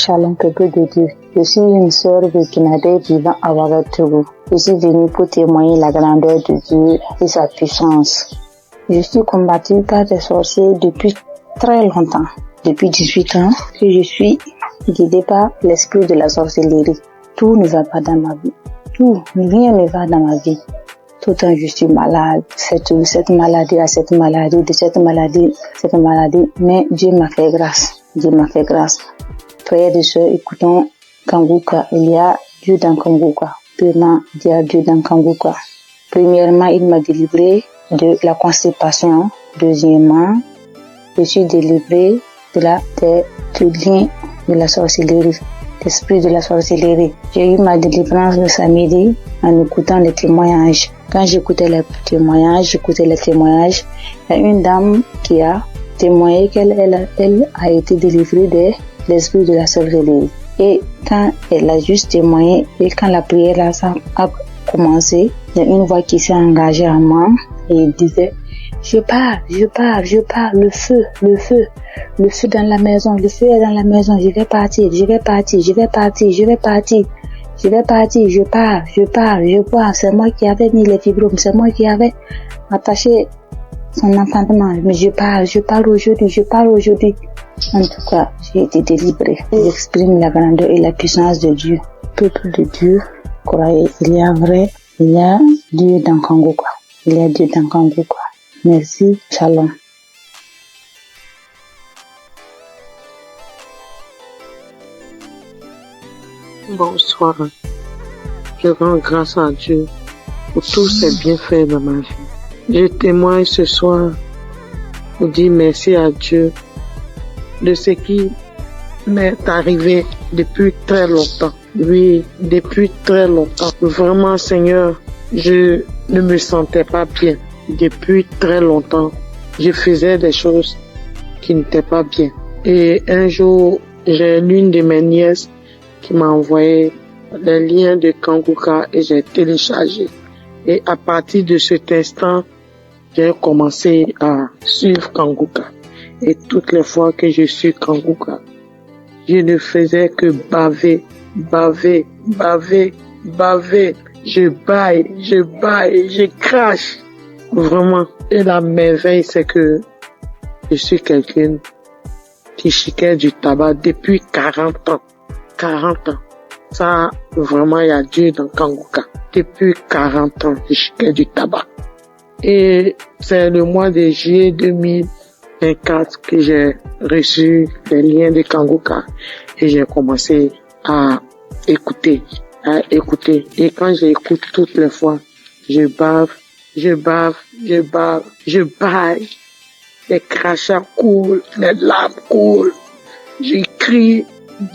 Shalom, peuple de Dieu. Je suis une sœur burkinabé vivant à Ouagadougou. Je suis venue pour témoigner la grandeur de Dieu et sa puissance. Je suis combattue par des sorciers depuis très longtemps. Depuis 18 ans que je suis guidée par l'esprit de la sorcellerie. Tout ne va pas dans ma vie. Rien ne va dans ma vie. Tout le temps je suis malade. Cette maladie, mais Dieu m'a fait grâce. Frères et sœurs, écoutons Kanguka. Il y a Dieu dans Kanguka. Premièrement, il y a Dieu dans Kanguka. Premièrement, il m'a délivré de la constipation. Deuxièmement, je suis délivré du lien de la sorcellerie, l'esprit de la sorcellerie. J'ai eu ma délivrance le samedi en écoutant les témoignages. Quand j'écoutais les témoignages, il y a une dame qui a témoigné qu'elle a été délivrée de l'esprit de la sorcellerie. Et quand elle a juste témoigné, et quand la prière a commencé, il y a une voix qui s'est engagée en moi et elle disait: je pars, le feu dans la maison, le feu est dans la maison, je vais partir, je pars, c'est moi qui avais mis les fibromes, c'est moi qui avais attaché son entendement, mais je pars aujourd'hui. En tout cas, j'ai été délivrée. J'exprime la grandeur et la puissance de Dieu. Peuple de Dieu, croyez, il y a Dieu dans Kanguka. Merci, shalom. Bonsoir. Je rends grâce à Dieu pour tous ses bienfaits dans ma vie. Je témoigne ce soir pour dire merci à Dieu de ce qui m'est arrivé depuis très longtemps. Oui, depuis très longtemps. Vraiment, Seigneur, je ne me sentais pas bien. Depuis très longtemps, je faisais des choses qui n'étaient pas bien. Et un jour, j'ai l'une de mes nièces qui m'a envoyé les liens de Kanguka et j'ai téléchargé. Et à partir de cet instant, j'ai commencé à suivre Kanguka. Et toutes les fois que je suis Kanguka, je ne faisais que baver. Je baille, je crache. Vraiment. Et la merveille, c'est que je suis quelqu'un qui chiquait du tabac depuis 40 ans. 40 ans. Ça, vraiment, il y a Dieu dans Kanguka. Depuis 40 ans, je chiquais du tabac. Et c'est le mois de juillet 2024 que j'ai reçu les liens de Kanguka et j'ai commencé à écouter. Et quand j'écoute toutes les fois, je baille. Les crachats coulent, les larmes coulent. Je crie.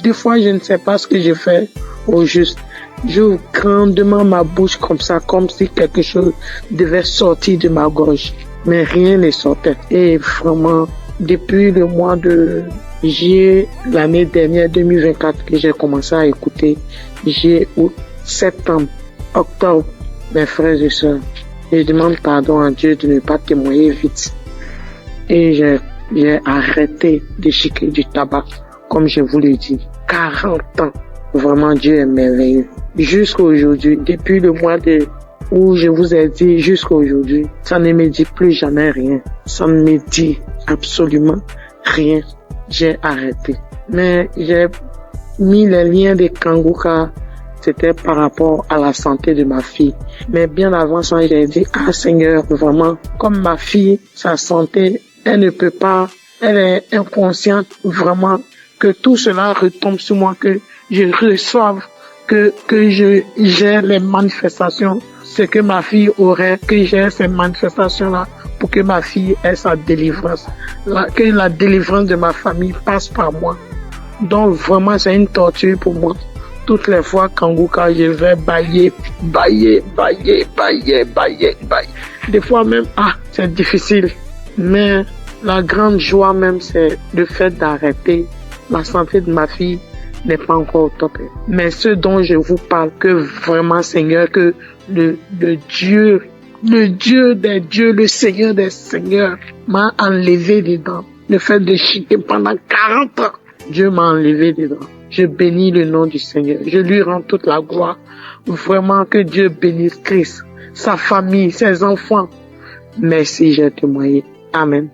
Des fois, je ne sais pas ce que je fais au juste. J'ouvre grandement ma bouche comme ça, comme si quelque chose devait sortir de ma gorge. Mais rien ne sortait. Et vraiment, depuis le mois de juillet, l'année dernière, 2024, que j'ai commencé à écouter, juillet, août, septembre, octobre, mes frères et sœurs, je demande pardon à Dieu de ne pas témoigner vite. Et j'ai arrêté de chiquer du tabac, comme je vous l'ai dit. 40 ans. Vraiment, Dieu est merveilleux. Jusqu'à aujourd'hui, depuis le mois où je vous ai dit jusqu'à aujourd'hui, ça ne me dit plus jamais rien. Ça ne me dit absolument rien. J'ai arrêté. Mais j'ai mis les liens de Kanguka, c'était par rapport à la santé de ma fille. Mais bien avant ça, j'ai dit, Seigneur, vraiment, comme ma fille, sa santé, elle ne peut pas, elle est inconsciente, vraiment, que tout cela retombe sur moi, que je reçoive, que j'ai les manifestations, ce que ma fille aurait, que j'ai ces manifestations-là pour que ma fille ait sa délivrance, que la délivrance de ma famille passe par moi. Donc vraiment, c'est une torture pour moi. Toutes les fois, Kanguka, je vais bailler. Des fois même, c'est difficile. Mais la grande joie même, c'est le fait d'arrêter. La santé de ma fille n'est pas encore au top. Mais ce dont je vous parle, que vraiment, Seigneur, que le Dieu des dieux, le Seigneur des seigneurs m'a enlevé dedans. Le fait de chiquer pendant 40 ans, Dieu m'a enlevé dedans. Je bénis le nom du Seigneur. Je lui rends toute la gloire. Vraiment que Dieu bénisse Christ, sa famille, ses enfants. Merci, j'ai témoigné. Amen.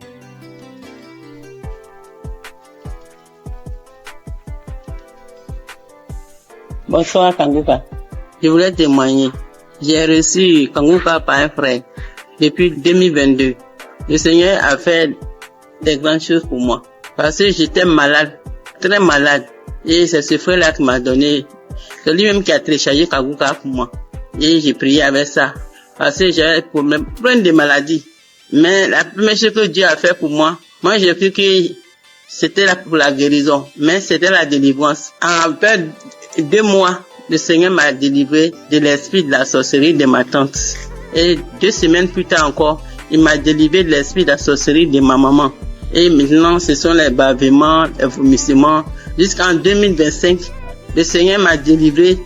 Bonsoir Kanguka. Je voulais témoigner. J'ai reçu Kanguka par un frère depuis 2022. Le Seigneur a fait des grandes choses pour moi. Parce que j'étais malade, très malade. Et c'est ce frère-là qui m'a donné. C'est lui-même qui a téléchargé Kanguka pour moi. Et j'ai prié avec ça. Parce que j'avais plein de maladies. Mais la première chose que Dieu a fait pour moi, j'ai cru que c'était là pour la guérison. Mais c'était la délivrance. En fait, 2 mois, le Seigneur m'a délivré de l'esprit de la sorcellerie de ma tante. Et 2 semaines plus tard encore, il m'a délivré de l'esprit de la sorcellerie de ma maman. Et maintenant, ce sont les bavements, les vomissements. Jusqu'en 2025, le Seigneur m'a délivré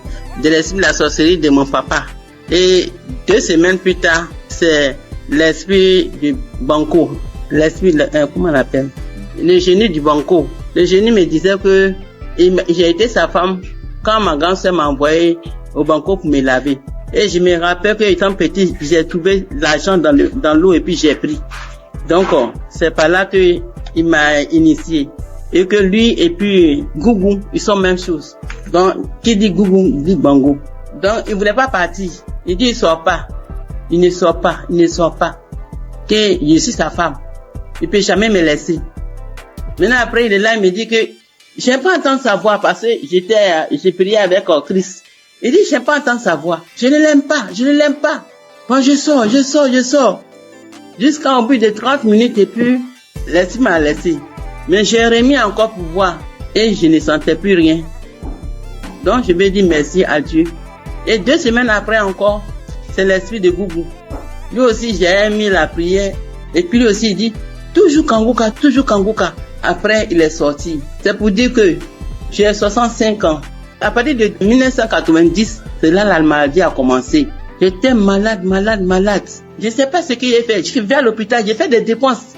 de l'esprit de la sorcellerie de mon papa. Et 2 semaines plus tard, c'est l'esprit du banco. L'esprit, comment on l'appelle? Le génie du banco. Le génie me disait que j'ai été sa femme quand ma grand-sœur m'a envoyé au banco pour me laver. Et je me rappelle que étant petit, j'ai trouvé l'argent dans l'eau et puis j'ai pris. Donc, c'est par là que il m'a initié. Et que lui et puis Gougou, ils sont même chose. Donc, qui dit Gougou, dit Bango. Donc, il voulait pas partir. Il dit, il sort pas. Il ne sort pas. Il ne sort pas. Que je suis sa femme. Il peut jamais me laisser. Maintenant, après, il est là, il me dit que j'aime pas entendre sa voix parce que j'ai prié avec Christ. Il dit, j'aime pas entendre sa voix. Je ne l'aime pas. Je ne l'aime pas. Bon, je sors. Jusqu'à au bout de 30 minutes et puis, l'esprit m'a laissé. Mais j'ai remis encore pour voir et je ne sentais plus rien. Donc, je vais dire merci à Dieu. Et 2 semaines après encore, c'est l'esprit de Gougou. Lui aussi, j'ai mis la prière. Et puis lui aussi, il dit, toujours Kanguka, toujours Kanguka. Après, il est sorti. C'est pour dire que j'ai 65 ans. À partir de 1990, c'est là la maladie a commencé. J'étais malade. Je ne sais pas ce que j'ai fait. Je suis venu à l'hôpital, j'ai fait des dépenses.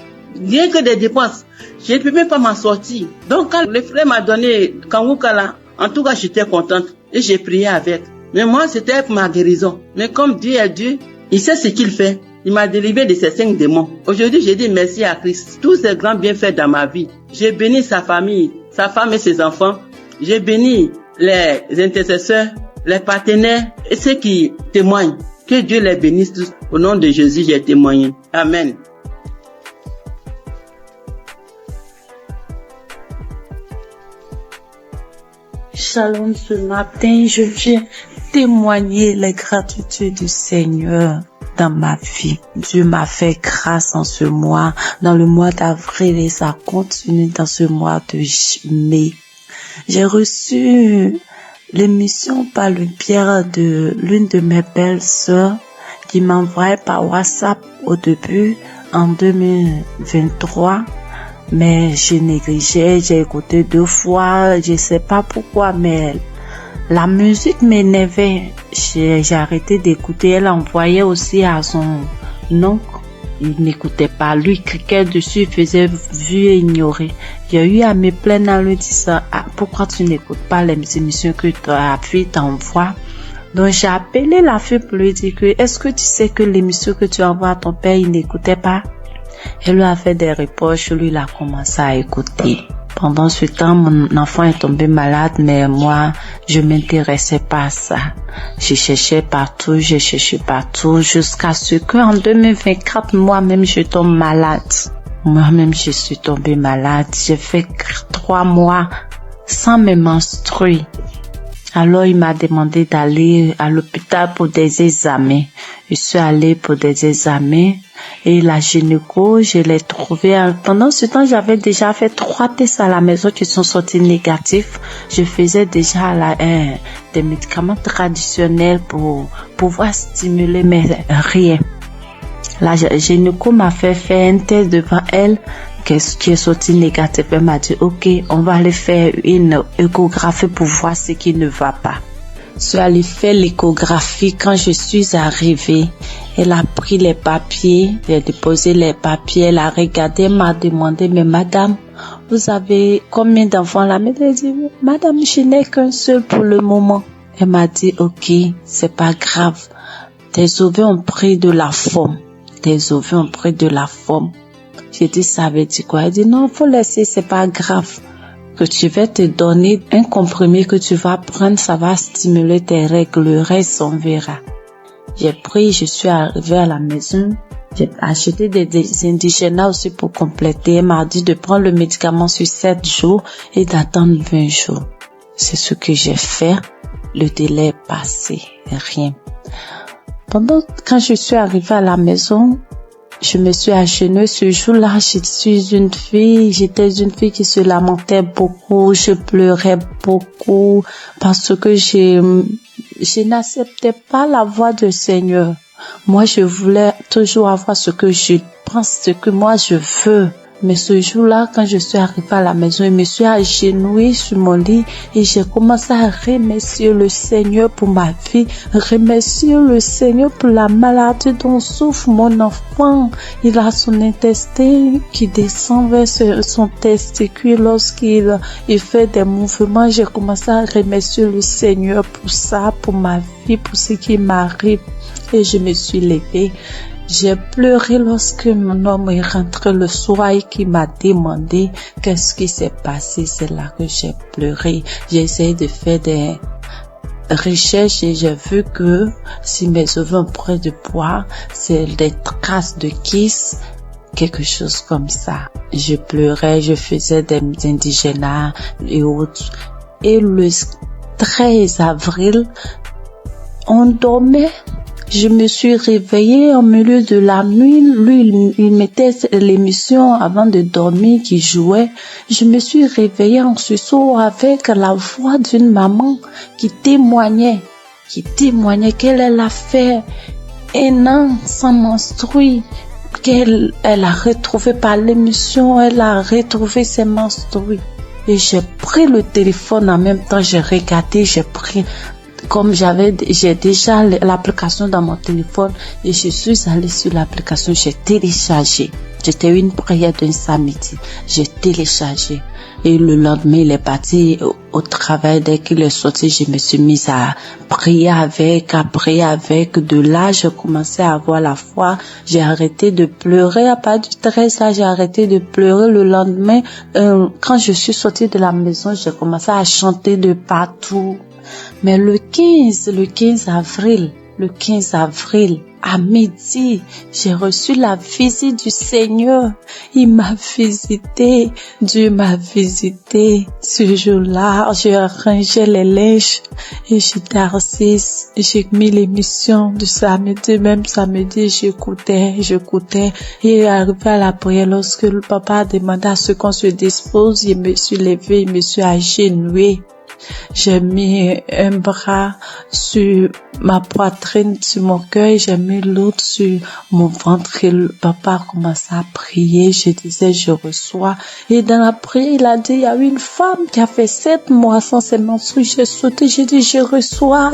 Rien que des dépenses. Je ne peux même pas m'en sortir. Donc, quand le frère m'a donné Kanguka là, en tout cas, j'étais contente. Et j'ai prié avec. Mais moi, c'était pour ma guérison. Mais comme Dieu est Dieu, il sait ce qu'il fait. Il m'a délivré de ces 5 démons. Aujourd'hui, j'ai dit merci à Christ. Tous ces grands bienfaits dans ma vie. J'ai béni sa famille, sa femme et ses enfants. J'ai béni les intercesseurs, les partenaires et ceux qui témoignent. Que Dieu les bénisse tous. Au nom de Jésus, j'ai témoigné. Amen. Shalom, ce matin, je viens témoigner les gratitudes du Seigneur dans ma vie. Dieu m'a fait grâce en ce mois, dans le mois d'avril, et ça continue dans ce mois de mai. J'ai reçu l'émission par le biais de l'une de mes belles sœurs qui m'envoyait par WhatsApp au début en 2023. Mais je négligeais, j'ai écouté 2 fois, je sais pas pourquoi, mais la musique m'énervait. J'ai arrêté d'écouter. Elle envoyait aussi à son oncle. Il n'écoutait pas. Lui, cliquait dessus, il faisait vu et ignorer. J'ai eu à me plaindre en lui disant, pourquoi tu n'écoutes pas les émissions que ta fille t'envoie? Donc, j'ai appelé la fille pour lui dire que, est-ce que tu sais que l'émission que tu envoies à ton père, il n'écoutait pas? Elle lui a fait des reproches, lui, il a commencé à écouter. Pendant ce temps, mon enfant est tombé malade, mais moi, je m'intéressais pas à ça. J'ai cherché partout, jusqu'à ce qu'en 2024, moi-même, je tombe malade. Moi-même, je suis tombée malade. J'ai fait 3 mois sans me menstruer. Alors, il m'a demandé d'aller à l'hôpital pour des examens. Je suis allée pour des examens et la gynéco, je l'ai trouvée. Pendant ce temps, j'avais déjà fait 3 tests à la maison qui sont sortis négatifs. Je faisais déjà des médicaments traditionnels pour pouvoir stimuler, mais rien. La gynéco m'a fait faire un test devant elle qui est sorti négatif. Elle m'a dit, ok, on va aller faire une échographie pour voir ce qui ne va pas. Je suis allée faire l'échographie. Quand je suis arrivée, elle a pris les papiers, j'ai déposé les papiers, elle a regardé, elle m'a demandé, mais madame, vous avez combien d'enfants là? Mais elle dit, madame, je n'ai qu'un seul pour le moment. Elle m'a dit, ok, c'est pas grave. Tes ovaires ont pris de la forme. Tes ovaires ont pris de la forme. J'ai dit, ça veut dire quoi? Elle dit, non, faut laisser, c'est pas grave. Que tu vas te donner un comprimé que tu vas prendre, ça va stimuler tes règles, le reste on verra. J'ai pris, je suis arrivée à la maison, j'ai acheté des indigènes aussi pour compléter. Elle m'a dit de prendre le médicament sur 7 jours et d'attendre 20 jours. C'est ce que j'ai fait. Le délai est passé, rien. Quand je suis arrivée à la maison, je me suis agenouillée ce jour-là. J'étais une fille qui se lamentait beaucoup. Je pleurais beaucoup parce que je n'acceptais pas la voix du Seigneur. Moi, je voulais toujours avoir ce que je pense, ce que moi je veux. Mais ce jour-là, quand je suis arrivée à la maison, je me suis agenouillée sur mon lit et j'ai commencé à remercier le Seigneur pour ma vie, remercier le Seigneur pour la maladie dont souffre mon enfant. Il a son intestin qui descend vers son testicule lorsqu'il fait des mouvements. J'ai commencé à remercier le Seigneur pour ça, pour ma vie, pour ce qui m'arrive. Et je me suis levée. J'ai pleuré lorsque mon homme est rentré le soir et qui m'a demandé qu'est-ce qui s'est passé. C'est là que j'ai pleuré. J'ai essayé de faire des recherches et j'ai vu que si mes ovaires ont pris de poids, c'est des traces de kiss, quelque chose comme ça. Je pleurais, je faisais des indigénats et autres. Et le 13 avril, on dormait. Je me suis réveillée au milieu de la nuit. Lui, il mettait l'émission avant de dormir qui jouait. Je me suis réveillée en sursaut avec la voix d'une maman qui témoignait qu'elle a fait un an sans menstruer, qu'elle a retrouvé par l'émission, elle a retrouvé ses menstrues. Et j'ai pris le téléphone en même temps, j'ai regardé, j'ai pris. Comme j'ai déjà l'application dans mon téléphone et je suis allée sur l'application, j'ai téléchargé. C'était une prière d'un samedi. J'ai téléchargé. Et le lendemain, il est parti au travail. Dès qu'il est sorti, je me suis mise à prier avec. De là, j'ai commencé à avoir la foi. J'ai arrêté de pleurer. À partir du 13, là, j'ai arrêté de pleurer. Le lendemain, quand je suis sortie de la maison, j'ai commencé à chanter de partout. Mais le 15 avril, à midi, j'ai reçu la visite du Seigneur. Il m'a visité. Dieu m'a visité. Ce jour-là, j'ai rangé les linges et j'étais assise. J'ai mis l'émission du samedi. Même samedi, j'écoutais. Et arrivé à la prière, lorsque le papa a demandé à ce qu'on se dispose, je me suis levée, je me suis agenouillée. J'ai mis un bras sur ma poitrine, sur mon cœur, j'ai mis l'autre sur mon ventre et le papa a commencé à prier. Je disais, je reçois. Et dans la prière, il a dit, il y a une femme qui a fait 7 mois sans ses menstrues. J'ai sauté, j'ai dit, je reçois.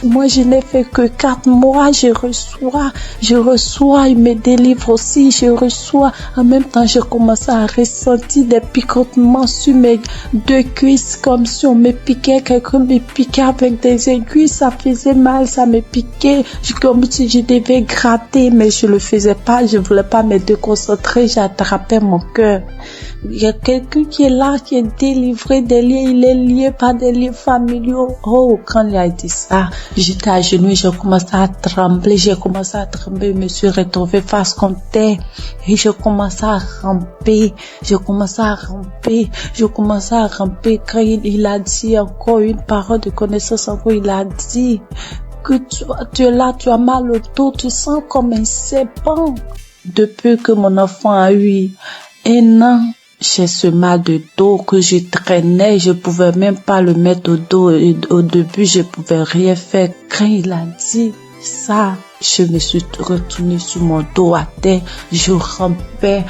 Moi, je n'ai fait que 4 mois, je reçois. Il me délivre aussi, je reçois. En même temps, j'ai commencé à ressentir des picotements sur mes 2 cuisses, comme si on me piquait, quelqu'un me piquait avec des aiguilles, ça faisait mal, ça me piquait, comme si je devais gratter, mais je le faisais pas, je voulais pas me déconcentrer, j'attrapais mon cœur. Il y a quelqu'un qui est là, qui est délivré des liens, il est lié par des liens familiaux. Oh, quand il a dit ça, j'étais à genoux, j'ai commencé à trembler, je me suis retrouvée face contre terre et je commençais à ramper. Quand il a dit encore une parole de connaissance, encore il a dit que tu es là, tu as mal au dos, tu sens comme un serpent. Depuis que mon enfant a eu 1 an, j'ai ce mal de dos que je traînais, je pouvais même pas le mettre au dos et au début je pouvais rien faire. Quand il a dit ça, je me suis retournée sur mon dos à terre. Je rampais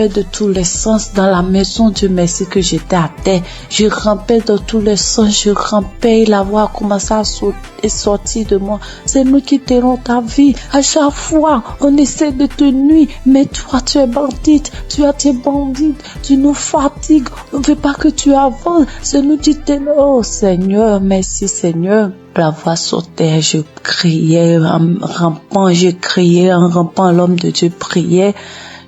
de tous les sens dans la maison. Dieu merci que j'étais à terre. Je rampais dans tous les sens. Je rampais et la voix a commencé à sortir de moi. C'est nous qui t'aidons ta vie. À chaque fois, on essaie de te nuire. Mais toi, tu es bandite. Tu es bandite. Tu nous fatigues. On ne veut pas que tu avances. C'est nous qui t'aidons. Oh Seigneur, merci Seigneur. La voix sautait, je criais en rampant, l'homme de Dieu priait.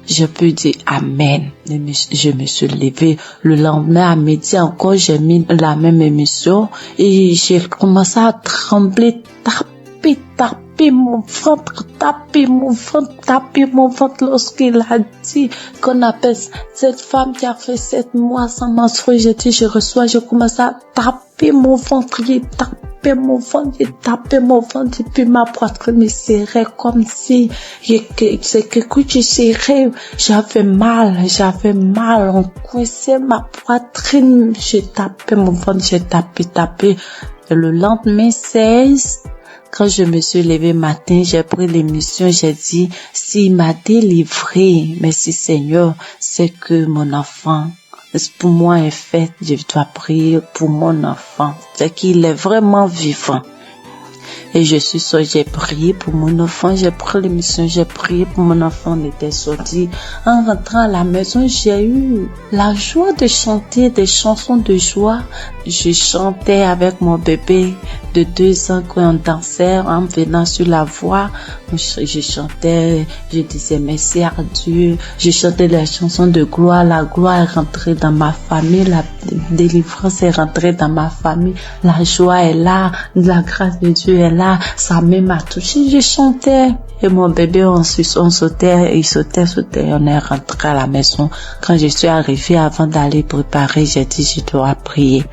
Je peux dire Amen. Je me suis levée. Le lendemain à midi encore, j'ai mis la même émission et j'ai commencé à trembler, taper mon ventre lorsqu'il a dit qu'on appelle cette femme qui a fait 7 mois sans menstruer. J'ai dit je commence à taper mon ventre, j'ai tapé mon ventre et puis ma poitrine me serrait comme si c'est quelque chose qui serrait. J'avais mal, on coinçait ma poitrine, j'ai tapé mon ventre, j'ai tapé. Et le lendemain 16, quand je me suis levée matin, j'ai pris l'émission, j'ai dit, s'il m'a délivré, merci Seigneur, c'est que mon enfant, pour moi est fait, je dois prier pour mon enfant, c'est qu'il est vraiment vivant. Et j'ai prié pour mon enfant, j'ai pris l'émission, j'ai prié pour mon enfant, on était sorti. En rentrant à la maison, j'ai eu la joie de chanter des chansons de joie. Je chantais avec mon bébé de 2 ans quand on dansait, en venant sur la voie. Je chantais, je disais merci à Dieu. Je chantais les chansons de gloire. La gloire est rentrée dans ma famille, la délivrance est rentrée dans ma famille. La joie est là, la grâce de Dieu est là. Sa main m'a touché, je chantais. Et mon bébé, on sautait, il sautait. On est rentré à la maison. Quand je suis arrivée, avant d'aller préparer, j'ai dit, je dois prier.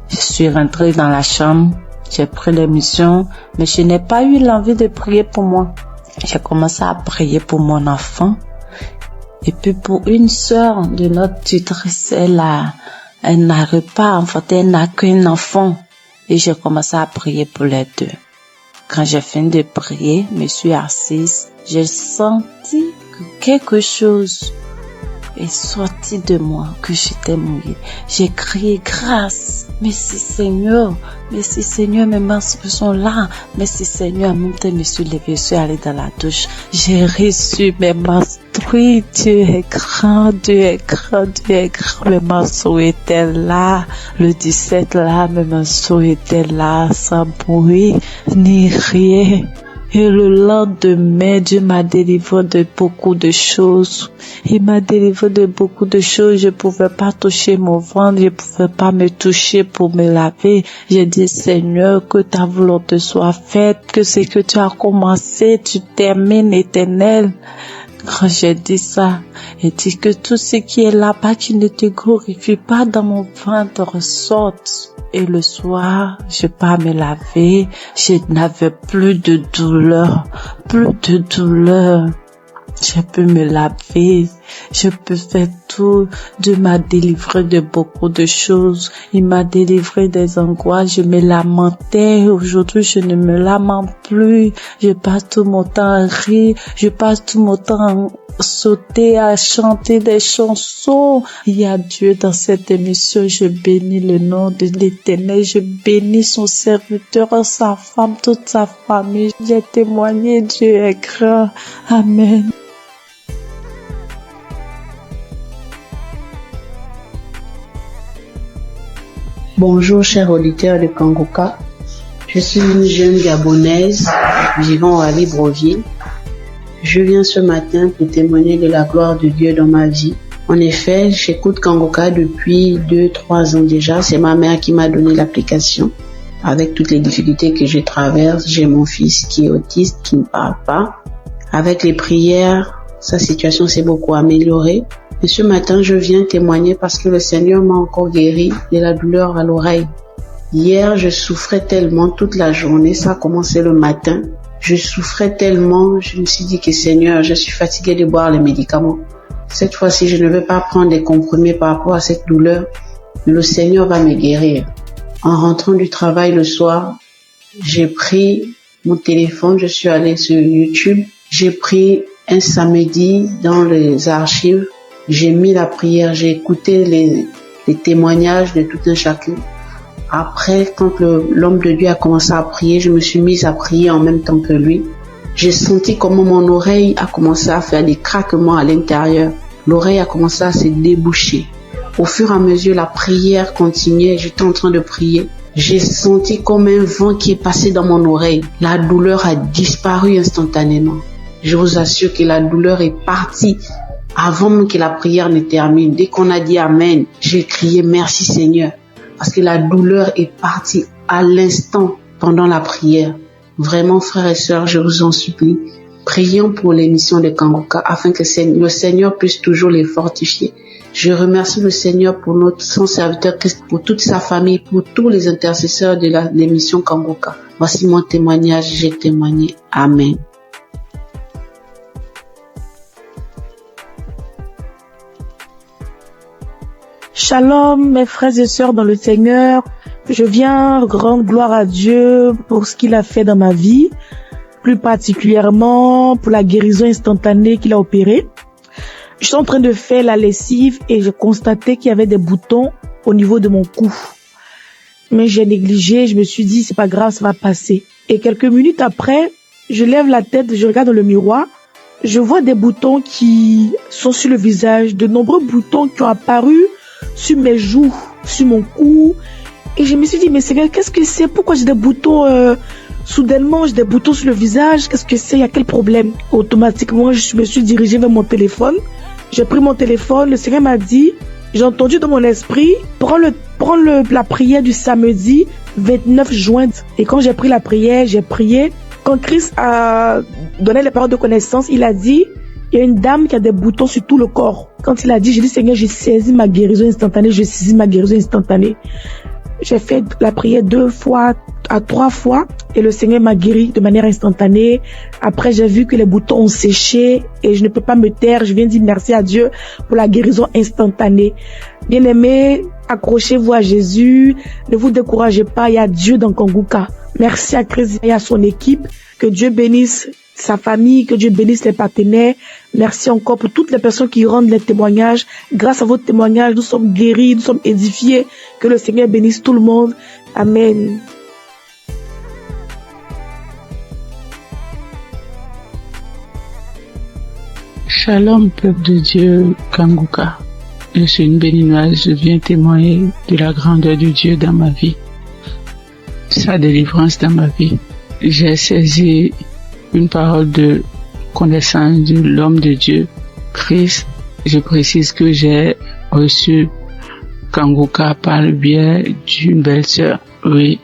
Je suis rentrée dans la chambre. J'ai pris l'émission, mais je n'ai pas eu l'envie de prier pour moi. J'ai commencé à prier pour mon enfant. Et puis pour une sœur de notre tutrice, elle n'arrive pas à enfanter, elle n'a qu'un enfant. Et j'ai commencé à prier pour les deux. Quand j'ai fini de prier, je me suis assise. J'ai senti que quelque chose est sorti de moi, que j'étais mouillée. J'ai crié grâce. Merci Seigneur, mes menstrues sont là. Merci Seigneur, en même temps, je me suis levée, je suis allée dans la douche. J'ai reçu mes menstrues. Dieu est grand, mes menstrues étaient là. Le 17 là, mes menstrues étaient là, sans bruit, ni rien. Et le lendemain, Dieu m'a délivré de beaucoup de choses. Il m'a délivré de beaucoup de choses. Je pouvais pas toucher mon ventre, je pouvais pas me toucher pour me laver. J'ai dit, Seigneur, que ta volonté soit faite, que ce que tu as commencé, tu termines, Éternel. Quand j'ai dit ça, il dit que tout ce qui est là-bas qui ne te glorifie pas dans mon ventre sorte. Et le soir, je pars me laver, je n'avais plus de douleur. Je peux me laver, je peux faire tout. Dieu m'a délivré de beaucoup de choses. Il m'a délivré des angoisses. Je me lamentais. Aujourd'hui, je ne me lamente plus. Je passe tout mon temps à rire. Je passe tout mon temps à sauter, à chanter des chansons. Il y a Dieu dans cette émission. Je bénis le nom de l'Éternel. Je bénis son serviteur, sa femme, toute sa famille. J'ai témoigné. Dieu est grand. Amen. Bonjour chers auditeurs de Kangoka, je suis une jeune Gabonaise vivant à Libreville. Je viens ce matin pour témoigner de la gloire de Dieu dans ma vie. En effet, j'écoute Kangoka depuis 2-3 ans déjà. C'est ma mère qui m'a donné l'application. Avec toutes les difficultés que je traverse, j'ai mon fils qui est autiste, qui ne parle pas. Avec les prières, sa situation s'est beaucoup améliorée. Et ce matin, je viens témoigner parce que le Seigneur m'a encore guéri de la douleur à l'oreille. Hier, je souffrais tellement toute la journée, ça a commencé le matin. Je souffrais tellement, je me suis dit que Seigneur, je suis fatiguée de boire les médicaments. Cette fois-ci, je ne vais pas prendre des comprimés par rapport à cette douleur. Le Seigneur va me guérir. En rentrant du travail le soir, j'ai pris mon téléphone, je suis allée sur YouTube. J'ai pris un samedi dans les archives. J'ai mis la prière, j'ai écouté les témoignages de tout un chacun. Après, quand l'homme de Dieu a commencé à prier, je me suis mise à prier en même temps que lui. J'ai senti comment mon oreille a commencé à faire des craquements à l'intérieur. L'oreille a commencé à se déboucher. Au fur et à mesure, la prière continuait. J'étais en train de prier. J'ai senti comme un vent qui est passé dans mon oreille. La douleur a disparu instantanément. Je vous assure que la douleur est partie avant même que la prière ne termine. Dès qu'on a dit Amen, j'ai crié merci Seigneur. Parce que la douleur est partie à l'instant pendant la prière. Vraiment, frères et sœurs, je vous en supplie, prions pour l'émission de Kanguka afin que le Seigneur puisse toujours les fortifier. Je remercie le Seigneur pour son serviteur Christ, pour toute sa famille, pour tous les intercesseurs de l'émission Kanguka. Voici mon témoignage, j'ai témoigné. Amen. Shalom, mes frères et sœurs dans le Seigneur. Je viens rendre gloire à Dieu pour ce qu'il a fait dans ma vie, plus particulièrement pour la guérison instantanée qu'il a opérée. Je suis en train de faire la lessive et je constatais qu'il y avait des boutons au niveau de mon cou. Mais j'ai négligé, je me suis dit c'est pas grave, ça va passer. Et quelques minutes après, je lève la tête, je regarde dans le miroir, je vois des boutons qui sont sur le visage, de nombreux boutons qui ont apparu sur mes joues, sur mon cou. Et je me suis dit, mais Seigneur, qu'est-ce que c'est? Pourquoi j'ai des boutons soudainement, j'ai des boutons sur le visage? Qu'est-ce que c'est? Il y a quel problème? Automatiquement, je me suis dirigée vers mon téléphone. J'ai pris mon téléphone. Le Seigneur m'a dit, j'ai entendu dans mon esprit, prends la prière du samedi 29 juin. Et quand j'ai pris la prière, j'ai prié. Quand Christ a donné les paroles de connaissance, il a dit, il y a une dame qui a des boutons sur tout le corps. Quand il a dit, j'ai dit, Seigneur, j'ai saisi ma guérison instantanée, j'ai saisi ma guérison instantanée. J'ai fait la prière 2 fois à 3 fois et le Seigneur m'a guéri de manière instantanée. Après, j'ai vu que les boutons ont séché et je ne peux pas me taire. Je viens dire merci à Dieu pour la guérison instantanée. Bien-aimés, accrochez-vous à Jésus. Ne vous découragez pas. Il y a Dieu dans Kanguka. Merci à Christ et à son équipe. Que Dieu bénisse sa famille, que Dieu bénisse les partenaires. Merci encore pour toutes les personnes qui rendent les témoignages. Grâce à vos témoignages, nous sommes guéris, nous sommes édifiés. Que le Seigneur bénisse tout le monde. Amen. Shalom, peuple de Dieu, Kanguka. Je suis une béninoise, je viens témoigner de la grandeur de Dieu dans ma vie, sa délivrance dans ma vie. J'ai saisi une parole de connaissance de l'homme de Dieu, Christ. Je précise que j'ai reçu Kanguka par le biais d'une belle-sœur. Oui,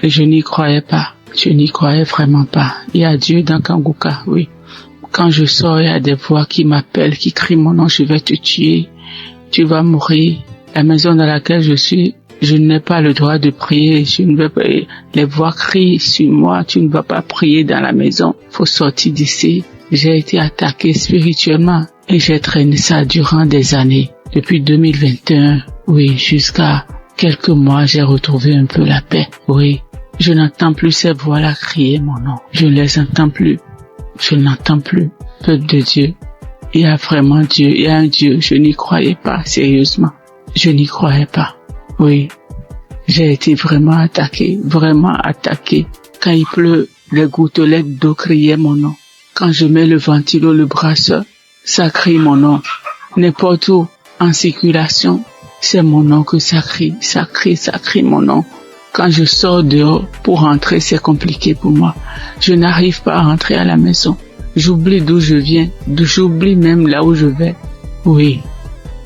je n'y croyais pas. Je n'y croyais vraiment pas. Il y a Dieu dans Kanguka, oui. Quand je sors, il y a des voix qui m'appellent, qui crient mon nom, je vais te tuer, tu vas mourir. La maison dans laquelle je suis, je n'ai pas le droit de prier, je ne veux pas. Les voix crient sur moi, tu ne vas pas prier dans la maison, faut sortir d'ici. J'ai été attaqué spirituellement et j'ai traîné ça durant des années. Depuis 2021, oui, jusqu'à quelques mois, j'ai retrouvé un peu la paix. Oui, je n'entends plus ces voix-là crier mon nom. Je ne les entends plus. Je n'entends plus. Peuple de Dieu, il y a vraiment Dieu, il y a un Dieu. Je n'y croyais pas, sérieusement. Je n'y croyais pas. Oui, j'ai été vraiment attaqué. Quand il pleut, les gouttelettes d'eau criaient mon nom. Quand je mets le ventilo, le brasseur, ça crie mon nom. N'importe où, en circulation, c'est mon nom que ça crie mon nom. Quand je sors dehors pour rentrer, c'est compliqué pour moi. Je n'arrive pas à rentrer à la maison. J'oublie d'où je viens, j'oublie même là où je vais. Oui,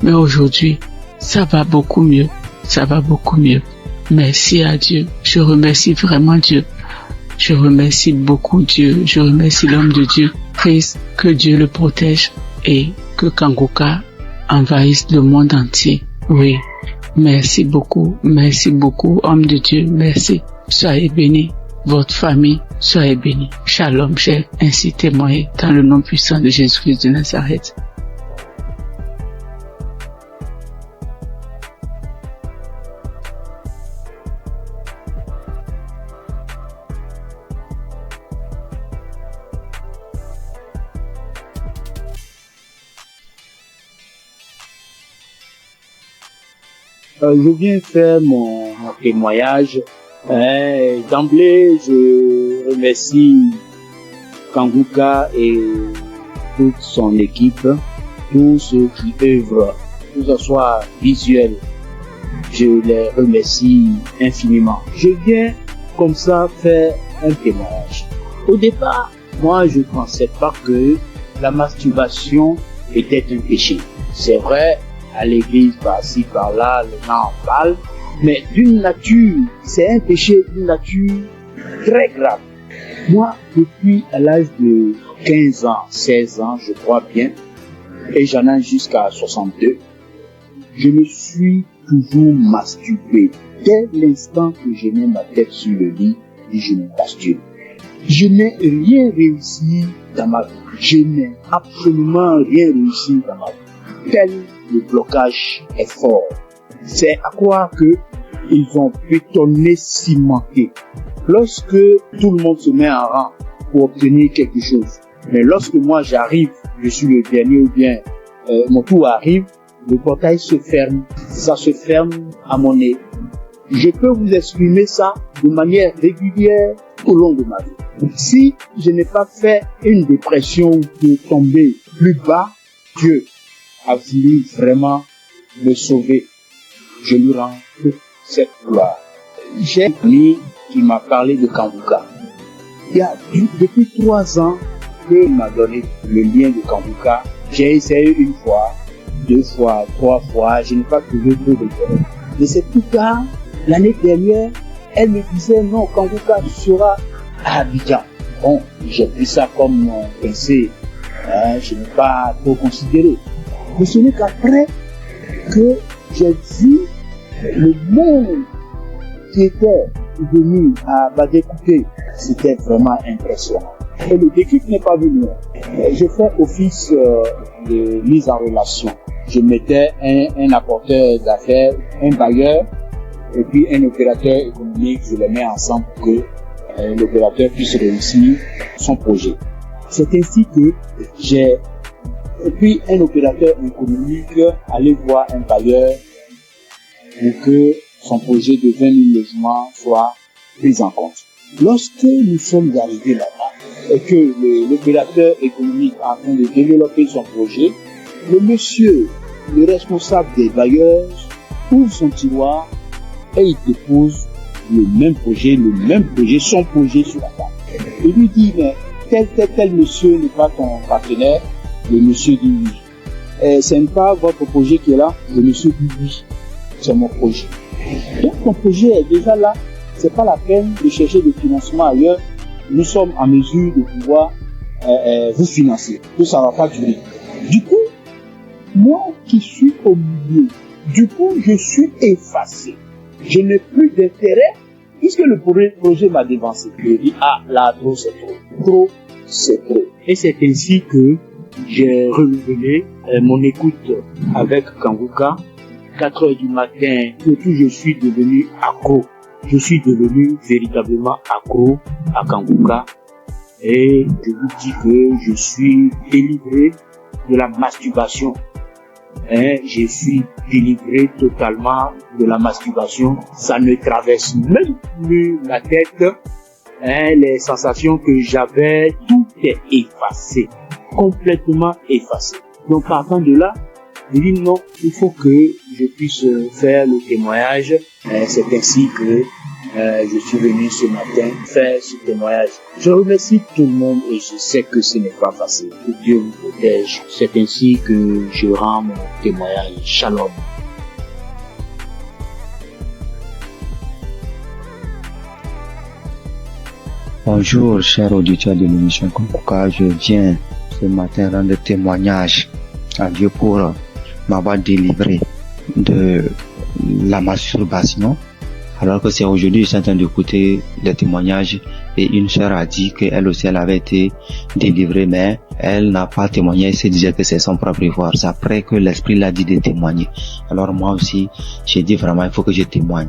mais aujourd'hui, ça va beaucoup mieux. Merci à Dieu. Je remercie vraiment Dieu. Je remercie beaucoup Dieu. Je remercie l'homme de Dieu. Christ, que Dieu le protège et que Kanguka envahisse le monde entier. Oui. Merci beaucoup, homme de Dieu, merci. Soyez bénis, votre famille, soyez bénis. Shalom, j'ai ainsi témoigné dans le nom puissant de Jésus-Christ de Nazareth. Je viens faire mon témoignage. D'emblée, je remercie Kanguka et toute son équipe, tous ceux qui œuvrent, que ce soit visuel. Je les remercie infiniment. Je viens comme ça faire un témoignage. Au départ, moi, je ne pensais pas que la masturbation était un péché. C'est vrai, à l'église, par-ci, par-là, les gens en parlent, mais d'une nature, c'est un péché d'une nature très grave. Moi, depuis à l'âge de 15 ans, 16 ans, je crois bien, et j'en ai jusqu'à 62, je me suis toujours masturbé. Dès l'instant que je mets ma tête sur le lit, je me masturbe. Je n'ai rien réussi dans ma vie. Je n'ai absolument rien réussi dans ma vie. Tel le blocage est fort. C'est à croire que ils ont bétonné, cimenté. Lorsque tout le monde se met en rang pour obtenir quelque chose, mais lorsque moi j'arrive, je suis le dernier ou bien mon tour arrive, le portail se ferme. Ça se ferme à mon nez. Je peux vous exprimer ça de manière régulière au long de ma vie. Si je n'ai pas fait une dépression de tomber plus bas, Dieu a voulu vraiment me sauver. Je lui rends toute cette gloire. J'ai un ami qui m'a parlé de Kanguka. Il y a depuis 3 ans qu'il m'a donné le lien de Kanguka. J'ai essayé 1 fois, 2 fois, 3 fois, je n'ai pas trouvé peu de temps. Mais c'est plus tard, l'année dernière, elle me disait non, Kanguka sera à Abidjan. Bon, j'ai pris ça comme mon pensée, je n'ai pas trop considéré. Mais ce n'est qu'après que j'ai vu le monde qui était venu à Badekouté. C'était vraiment impressionnant. Et le déclic n'est pas venu. J'ai fait office de mise en relation. Je mettais un apporteur d'affaires, un bailleur, et puis un opérateur économique. Je les mets ensemble pour que l'opérateur puisse réussir son projet. C'est ainsi que j'ai, et puis un opérateur économique, aller voir un bailleur pour que son projet de 20 000 logements soit pris en compte. Lorsque nous sommes arrivés là-bas et que l'opérateur économique est en train de développer son projet, le monsieur, le responsable des bailleurs, ouvre son tiroir et il dépose le même projet, son projet sur la table. Il lui dit, mais tel monsieur n'est pas ton partenaire. Le monsieur dit oui. Ce n'est pas votre projet qui est là. Le monsieur dit oui. C'est mon projet. Donc ton projet est déjà là. C'est pas la peine de chercher des financements ailleurs. Nous sommes en mesure de pouvoir vous financer. Que ça va pas durer. Du coup, moi qui suis au milieu, je suis effacé. Je n'ai plus d'intérêt puisque le projet m'a dévancé. Je dis, là, trop, c'est trop. Trop, c'est trop. Et c'est ainsi que j'ai renouvelé mon écoute avec Kanguka. 4 heures du matin, surtout je suis devenu accro. Je suis devenu véritablement accro à Kanguka. Et je vous dis que je suis délivré de la masturbation. Je suis délivré totalement de la masturbation. Ça ne traverse même plus la tête. Les sensations que j'avais, tout est effacé. Complètement effacé. Donc partant de là, je dis non, il faut que je puisse faire le témoignage. C'est ainsi que je suis venu ce matin faire ce témoignage. Je remercie tout le monde et je sais que ce n'est pas facile. Que Dieu vous protège. C'est ainsi que je rends mon témoignage. Shalom. Bonjour, chers auditeurs de l'émission Kanguka. Je viens ce matin rendre témoignage à Dieu pour m'avoir délivré de la masturbation. Alors que c'est aujourd'hui, je suis en train d'écouter les témoignages et une sœur a dit qu'elle aussi, elle avait été délivrée, mais elle n'a pas témoigné, elle se disait que c'est son propre effort. C'est après que l'Esprit l'a dit de témoigner. Alors moi aussi, j'ai dit vraiment, il faut que je témoigne.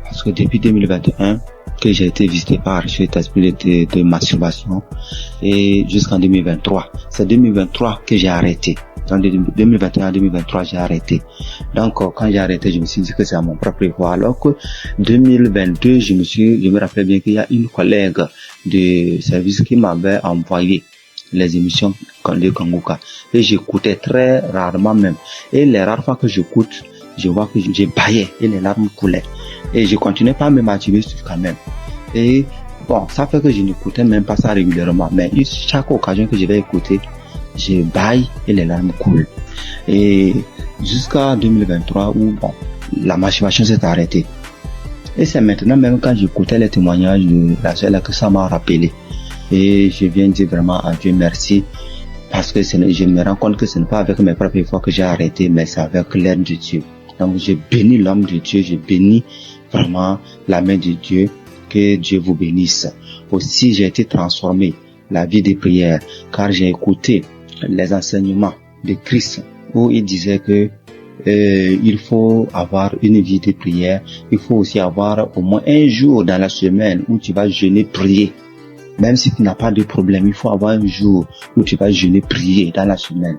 Parce que depuis 2021, que j'ai été visité par cet esprit de masturbation et jusqu'en 2023. C'est 2023 que j'ai arrêté. En 2021 2023, j'ai arrêté. Donc, quand j'ai arrêté, je me suis dit que c'est à mon propre voie. Alors que 2022, je me rappelle bien qu'il y a une collègue de service qui m'avait envoyé les émissions de Kanguka. Et j'écoutais très rarement même. Et les rares fois que j'écoute, je vois que j'ai baillé et les larmes coulaient. Et je continuais pas à me masturber quand même. Et bon, ça fait que je n'écoutais même pas ça régulièrement. Mais chaque occasion que je vais écouter, je baille et les larmes coulent. Et jusqu'à 2023 où bon, la masturbation s'est arrêtée. Et c'est maintenant même quand j'écoutais les témoignages de la sœur que ça m'a rappelé. Et je viens dire vraiment à Dieu merci. Parce que je me rends compte que ce n'est pas avec mes propres efforts que j'ai arrêté, mais c'est avec l'aide de Dieu. Donc je bénis l'homme de Dieu, je bénis vraiment la main de Dieu. Que Dieu vous bénisse. Aussi j'ai été transformé la vie des prières car j'ai écouté les enseignements de Christ où il disait que il faut avoir une vie de prière. Il faut aussi avoir au moins un jour dans la semaine où tu vas jeûner, prier. Même si tu n'as pas de problème, il faut avoir un jour où tu vas jeûner, prier dans la semaine.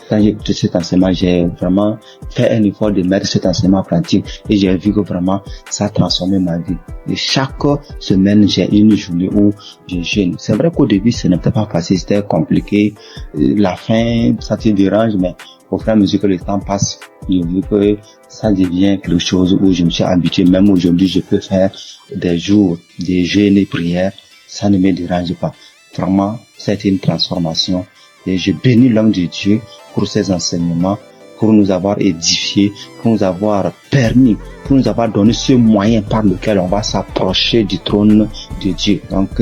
Quand j'ai écouté cet enseignement, j'ai vraiment fait un effort de mettre cet enseignement en pratique et j'ai vu que vraiment ça a transformé ma vie. Et chaque semaine, j'ai une journée où je jeûne. C'est vrai qu'au début, ce n'était pas facile, c'était compliqué. La faim, ça te dérange, mais au fur et à mesure que le temps passe, j'ai vu que ça devient quelque chose où je me suis habitué. Même aujourd'hui, je peux faire des jours de jeûne et prière. Ça ne me dérange pas. Vraiment, c'est une transformation. Et je bénis l'homme de Dieu pour ses enseignements, pour nous avoir édifiés, pour nous avoir permis, pour nous avoir donné ce moyen par lequel on va s'approcher du trône de Dieu. Donc,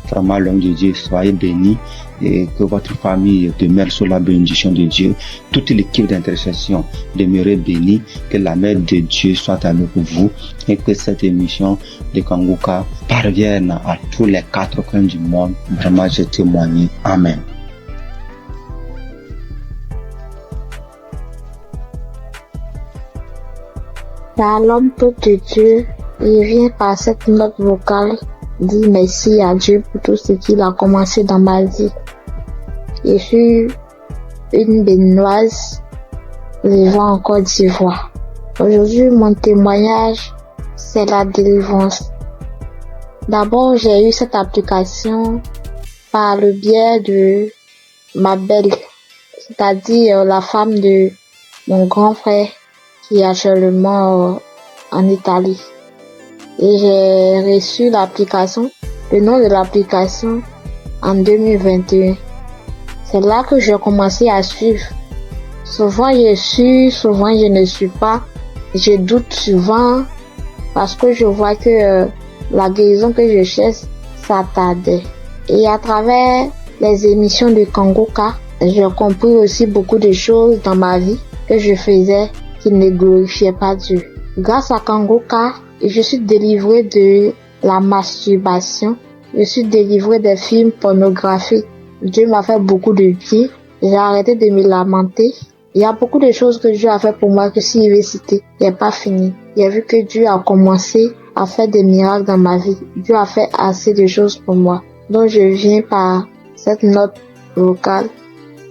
vraiment, l'homme de Dieu, soyez bénis et que votre famille demeure sous la bénédiction de Dieu. Toute l'équipe d'intercession demeure bénie, que la main de Dieu soit avec vous et que cette émission de Kanguka parvienne à tous les 4 coins du monde. Vraiment, je témoigne. Amen. Shalom, peuple de Dieu, il vient par cette note vocale dire merci à Dieu pour tout ce qu'il a commencé dans ma vie. Je suis une béninoise vivant en Côte d'Ivoire. Aujourd'hui, mon témoignage, c'est la délivrance. D'abord, j'ai eu cette application par le biais de ma belle, c'est-à-dire la femme de mon grand frère qui est actuellement en Italie. Et j'ai reçu l'application, le nom de l'application en 2021. C'est là que j'ai commencé à suivre. Souvent je suis, souvent je ne suis pas. Je doute souvent parce que je vois que la guérison que je cherche, ça tardait. Et à travers les émissions de Kanguka, j'ai compris aussi beaucoup de choses dans ma vie que je faisais qui ne glorifiait pas Dieu. Grâce à Kanguka, je suis délivrée de la masturbation. Je suis délivrée des films pornographiques. Dieu m'a fait beaucoup de bien. J'ai arrêté de me lamenter. Il y a beaucoup de choses que Dieu a fait pour moi que si je vais citer, il n'est pas fini. J'ai vu que Dieu a commencé à faire des miracles dans ma vie. Dieu a fait assez de choses pour moi. Donc je viens par cette note vocale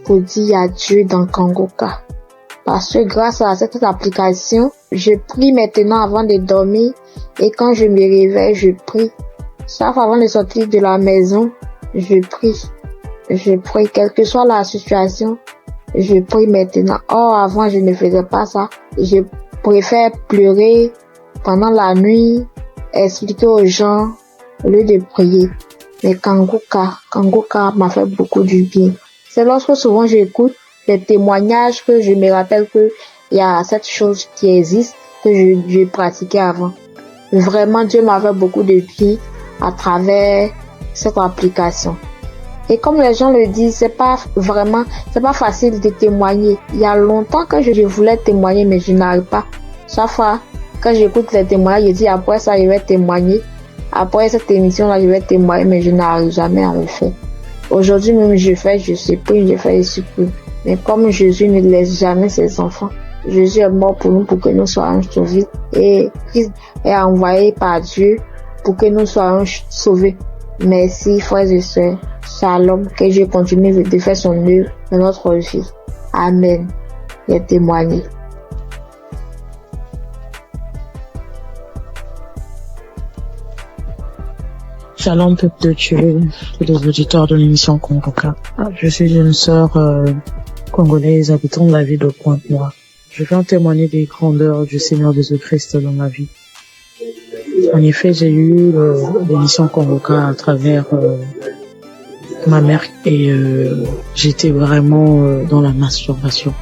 pour dire adieu dans Kanguka. Parce que grâce à cette application, je prie maintenant avant de dormir et quand je me réveille, je prie. Chaque fois avant de sortir de la maison, je prie. Je prie, quelle que soit la situation, je prie maintenant. Or, avant, je ne faisais pas ça. Je préfère pleurer pendant la nuit, expliquer aux gens au lieu de prier. Mais Kanguka m'a fait beaucoup du bien. C'est lorsque souvent j'écoute les témoignages que je me rappelle que il y a cette chose qui existe que je pratiquais avant. Vraiment, Dieu m'a fait beaucoup de bien à travers cette application. Et comme les gens le disent, c'est pas facile de témoigner. Il y a longtemps que je voulais témoigner, mais je n'arrive pas. Chaque fois, quand j'écoute les témoignages, je dis après ça, je vais témoigner. Après cette émission-là, je vais témoigner, mais je n'arrive jamais à le faire. Aujourd'hui même, je supprime. Mais comme Jésus ne laisse jamais ses enfants, Jésus est mort pour nous pour que nous soyons sauvés. Et Christ est envoyé par Dieu pour que nous soyons sauvés. Merci, frères et sœurs. Shalom, que Dieu continue de faire son œuvre dans notre vie. Amen. Et témoigner. Shalom, peuple de Dieu, tous les auditeurs de l'émission Congoka. Je suis une sœur congolaise habitant de la ville de Pointe-Noire. Je viens témoigner des grandeurs du Seigneur Jésus-Christ dans ma vie. En effet, j'ai eu l'émission Congoka à travers ma mère et j'étais vraiment dans la masturbation.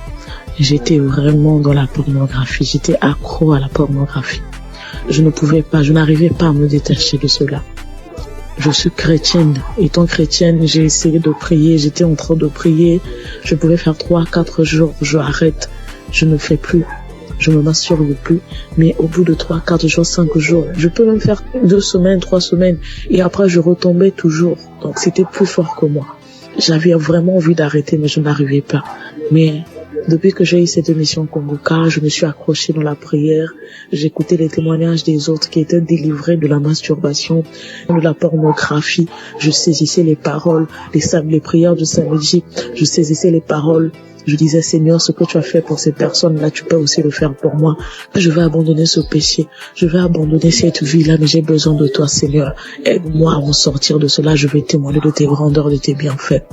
J'étais vraiment dans la pornographie. J'étais accro à la pornographie. Je n'arrivais pas à me détacher de cela. Je suis chrétienne. Étant chrétienne, j'ai essayé de prier. J'étais en train de prier. Je pouvais faire 3-4 jours. Je arrête. Je ne fais plus. Je me masturbe plus. Mais au bout de 3-4 jours, 5 jours, je peux même faire 2 semaines, 3 semaines. Et après, je retombais toujours. Donc, c'était plus fort que moi. J'avais vraiment envie d'arrêter, mais je n'arrivais pas. Mais depuis que j'ai eu cette émission Congoka, je me suis accrochée dans la prière. J'écoutais les témoignages des autres qui étaient délivrés de la masturbation, de la pornographie. Je saisissais les paroles, les prières du samedi. Je saisissais les paroles. Je disais, Seigneur, ce que tu as fait pour ces personnes-là, tu peux aussi le faire pour moi. Je vais abandonner ce péché. Je vais abandonner cette vie-là, mais j'ai besoin de toi, Seigneur. Aide-moi à m'en sortir de cela. Je vais témoigner de tes grandeurs, de tes bienfaits.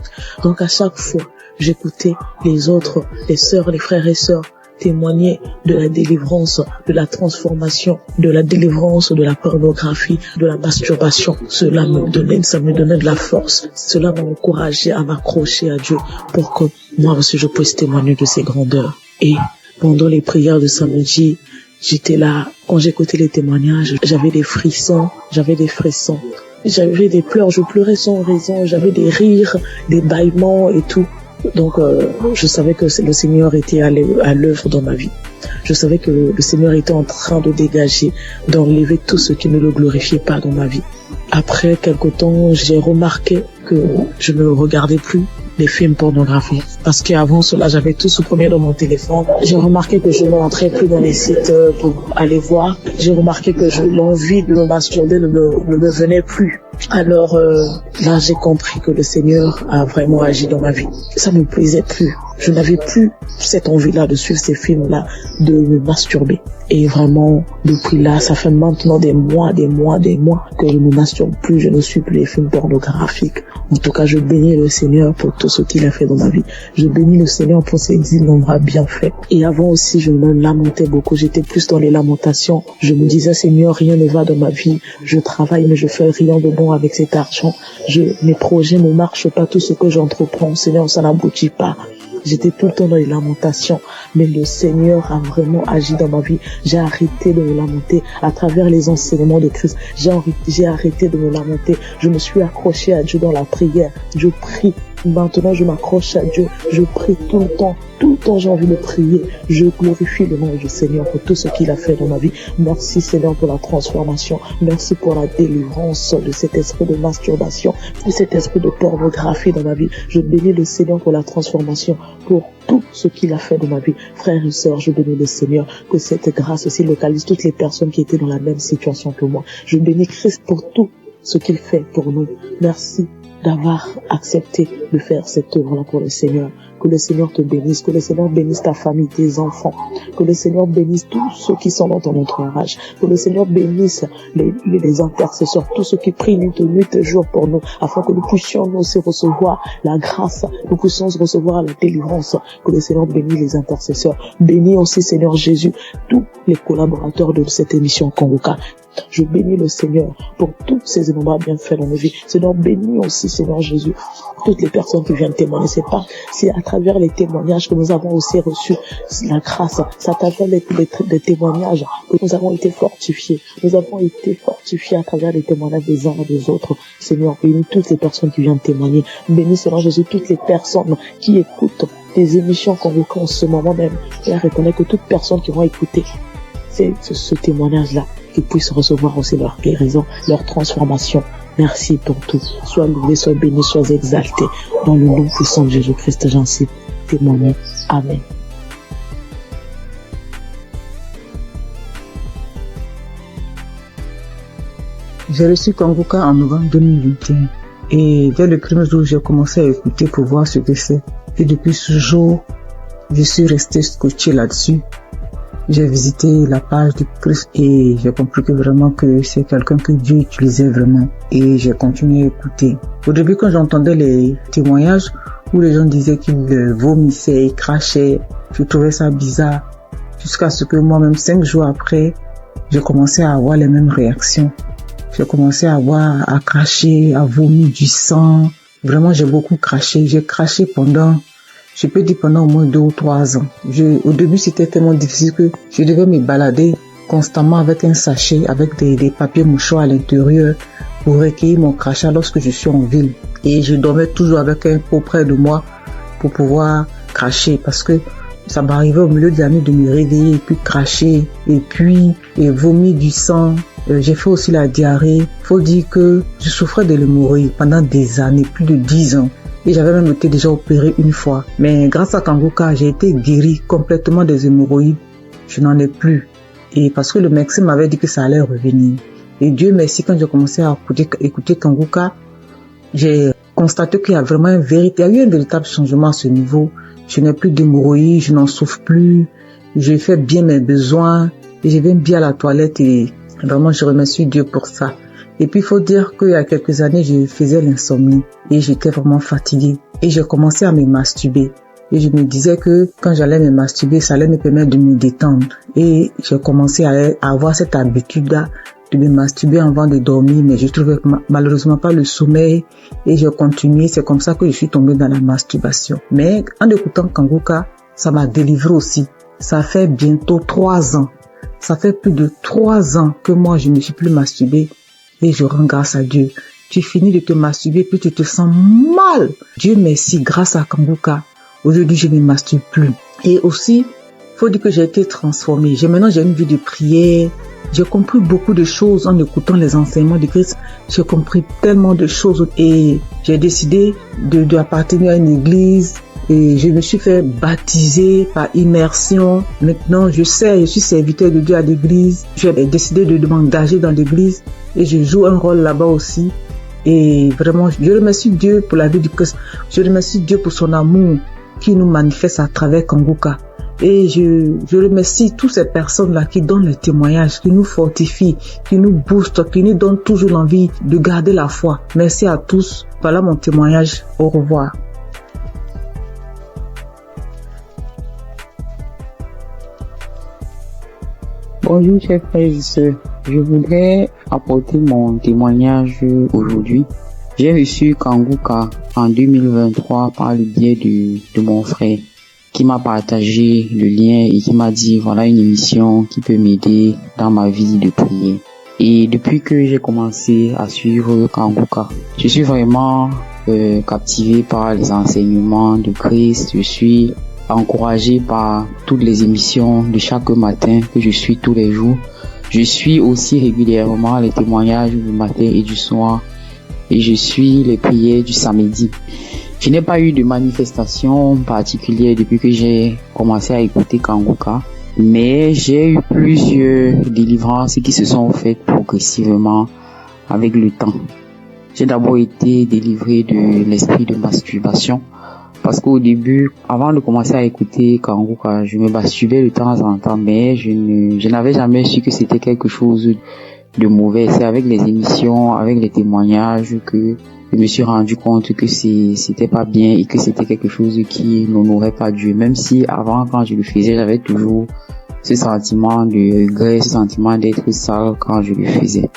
Donc, à chaque fois, j'écoutais les autres, les sœurs, les frères et sœurs témoigner de la délivrance, de la transformation, de la délivrance de la pornographie, de la masturbation. Ça me donnait de la force. Cela m'a encouragé à m'accrocher à Dieu pour que moi aussi je puisse témoigner de ses grandeurs. Et pendant les prières de samedi, j'étais là. Quand j'écoutais les témoignages, j'avais des frissons. J'avais des pleurs, je pleurais sans raison. J'avais des rires, des bâillements et tout. Donc, je savais que le Seigneur était à l'œuvre dans ma vie. Je savais que le Seigneur était en train de dégager, d'enlever tout ce qui ne le glorifiait pas dans ma vie. Après quelque temps, j'ai remarqué que je ne regardais plus les films pornographiques. Parce qu'avant cela, j'avais tout supprimé dans mon téléphone. J'ai remarqué que je ne rentrais plus dans les sites pour aller voir. J'ai remarqué que l'envie de me masturber ne me venait plus. Alors là, j'ai compris que le Seigneur a vraiment agi dans ma vie. Ça ne me plaisait plus. Je n'avais plus cette envie-là de suivre ces films-là, de me masturber. Et vraiment, depuis là, ça fait maintenant des mois que je ne masturbe plus, je ne suis plus les films pornographiques. En tout cas, je bénis le Seigneur pour tout ce qu'il a fait dans ma vie. Je bénis le Seigneur pour ses innombrables bienfaits. Et avant aussi, je me lamentais beaucoup. J'étais plus dans les lamentations. Je me disais, Seigneur, rien ne va dans ma vie. Je travaille, mais je fais rien de bon avec cet argent. Mes projets ne marchent pas. Tout ce que j'entreprends, Seigneur, ça n'aboutit pas. J'étais tout le temps dans les lamentations, mais le Seigneur a vraiment agi dans ma vie. J'ai arrêté de me lamenter à travers les enseignements de Christ. J'ai arrêté de me lamenter. Je me suis accroché à Dieu dans la prière. Je prie. Maintenant, je m'accroche à Dieu. Je prie tout le temps. Tout le temps, j'ai envie de prier. Je glorifie le nom du Seigneur pour tout ce qu'il a fait dans ma vie. Merci, Seigneur, pour la transformation. Merci pour la délivrance de cet esprit de masturbation, de cet esprit de pornographie dans ma vie. Je bénis le Seigneur pour la transformation, pour tout ce qu'il a fait dans ma vie. Frères et sœurs, je bénis le Seigneur, que cette grâce aussi localise toutes les personnes qui étaient dans la même situation que moi. Je bénis Christ pour tout ce qu'il fait pour nous. Merci d'avoir accepté de faire cette œuvre-là pour le Seigneur. Que le Seigneur te bénisse, que le Seigneur bénisse ta famille, tes enfants, que le Seigneur bénisse tous ceux qui sont dans ton entourage, que le Seigneur bénisse les intercesseurs, tous ceux qui prient nuit et jour pour nous, afin que nous puissions nous aussi recevoir la grâce, nous puissions recevoir la délivrance. Que le Seigneur bénisse les intercesseurs. Bénis aussi, Seigneur Jésus, tous les collaborateurs de cette émission Congoka. Je bénis le Seigneur pour tous ces innombrables bienfaits dans nos vies. Seigneur, bénis aussi, Seigneur Jésus, toutes les personnes qui viennent témoigner. C'est à travers les témoignages que nous avons aussi reçu la grâce. C'est à travers les témoignages que nous avons été fortifiés. Nous avons été fortifiés à travers les témoignages des uns et des autres. Seigneur, bénis toutes les personnes qui viennent témoigner. Bénis, Seigneur Jésus, toutes les personnes qui écoutent des émissions Congoka en ce moment même. Et reconnais que toute personne qui va écouter ce témoignage-là, qu'ils puissent recevoir aussi leur guérison, leur transformation. Merci pour tout. Sois loué, sois béni, sois exalté. Dans le nom puissant de Jésus-Christ, j'en suis témoigné. Amen. J'ai reçu Kanguka en novembre 2021. Et dès le premier jour, j'ai commencé à écouter pour voir ce que c'est. Et depuis ce jour, je suis resté scotché là-dessus. J'ai visité la page du Christ et j'ai compris que vraiment que c'est quelqu'un que Dieu utilisait vraiment. Et j'ai continué à écouter. Au début, quand j'entendais les témoignages où les gens disaient qu'ils vomissaient, ils crachaient, je trouvais ça bizarre. Jusqu'à ce que moi-même, 5 jours après, j'ai commencé à avoir les mêmes réactions. J'ai commencé à cracher, à vomir du sang. Vraiment, j'ai beaucoup craché. J'ai craché pendant au moins 2 ou 3 ans. Au début, c'était tellement difficile que je devais me balader constamment avec un sachet, avec des papiers mouchoirs à l'intérieur pour recueillir mon crachat lorsque je suis en ville. Et je dormais toujours avec un pot près de moi pour pouvoir cracher parce que ça m'arrivait au milieu de la nuit de me réveiller et puis cracher et puis vomir du sang. J'ai fait aussi la diarrhée. Faut dire que je souffrais de l'hémorroïde pendant des années, plus de 10 ans. Et j'avais même été déjà opéré une fois. Mais grâce à Kanguka, j'ai été guéri complètement des hémorroïdes. Je n'en ai plus. Et parce que le médecin m'avait dit que ça allait revenir. Et Dieu merci, quand j'ai commencé à écouter Kanguka, j'ai constaté qu'il y a vraiment il y a eu un véritable changement à ce niveau. Je n'ai plus d'hémorroïdes, je n'en souffre plus. Je fais bien mes besoins. Et je viens bien à la toilette et vraiment je remercie Dieu pour ça. Et puis il faut dire qu'il y a quelques années, je faisais l'insomnie et j'étais vraiment fatiguée. Et j'ai commencé à me masturber. Et je me disais que quand j'allais me masturber, ça allait me permettre de me détendre. Et j'ai commencé à avoir cette habitude-là de me masturber avant de dormir, mais je trouvais malheureusement pas le sommeil et j'ai continué. C'est comme ça que je suis tombée dans la masturbation. Mais en écoutant Kanguka, ça m'a délivré aussi. Ça fait bientôt 3 ans. Ça fait plus de 3 ans que moi je ne suis plus masturbée. Et je rends grâce à Dieu. Tu finis de te masturber, puis tu te sens mal. Dieu merci, grâce à Kanguka. Aujourd'hui, je ne me masturbe plus. Et aussi, faut dire que j'ai été transformée. Maintenant, j'ai une vie de prière. J'ai compris beaucoup de choses en écoutant les enseignements de Christ. J'ai compris tellement de choses. Et j'ai décidé d'appartenir à une église. Et je me suis fait baptiser par immersion. Maintenant, je suis serviteur de Dieu à l'église. J'ai décidé de m'engager dans l'église. Et je joue un rôle là-bas aussi. Et vraiment, je remercie Dieu pour la vie du Christ. Je remercie Dieu pour son amour qui nous manifeste à travers Kanguka. Et je remercie toutes ces personnes-là qui donnent le témoignage, qui nous fortifient, qui nous boostent, qui nous donnent toujours l'envie de garder la foi. Merci à tous. Voilà mon témoignage. Au revoir. Bonjour chers frères et sœurs, je voudrais apporter mon témoignage aujourd'hui. J'ai reçu Kanguka en 2023 par le biais de mon frère qui m'a partagé le lien et qui m'a dit voilà une émission qui peut m'aider dans ma vie de prière. Et depuis que j'ai commencé à suivre Kanguka, je suis vraiment captivé par les enseignements de Christ. Je suis encouragé par toutes les émissions de chaque matin que je suis tous les jours. Je suis aussi régulièrement les témoignages du matin et du soir et je suis les prières du samedi. Je n'ai pas eu de manifestation particulière depuis que j'ai commencé à écouter Kanguka, mais j'ai eu plusieurs délivrances qui se sont faites progressivement avec le temps. J'ai d'abord été délivré de l'esprit de masturbation. Parce qu'au début, avant de commencer à écouter Kanguka, je me masturbais de temps en temps, mais je n'avais jamais su que c'était quelque chose de mauvais. C'est avec les émissions, avec les témoignages que je me suis rendu compte que c'était pas bien et que c'était quelque chose qui n'honorait pas Dieu. Même si avant, quand je le faisais, j'avais toujours ce sentiment de regret, ce sentiment d'être sale quand je le faisais.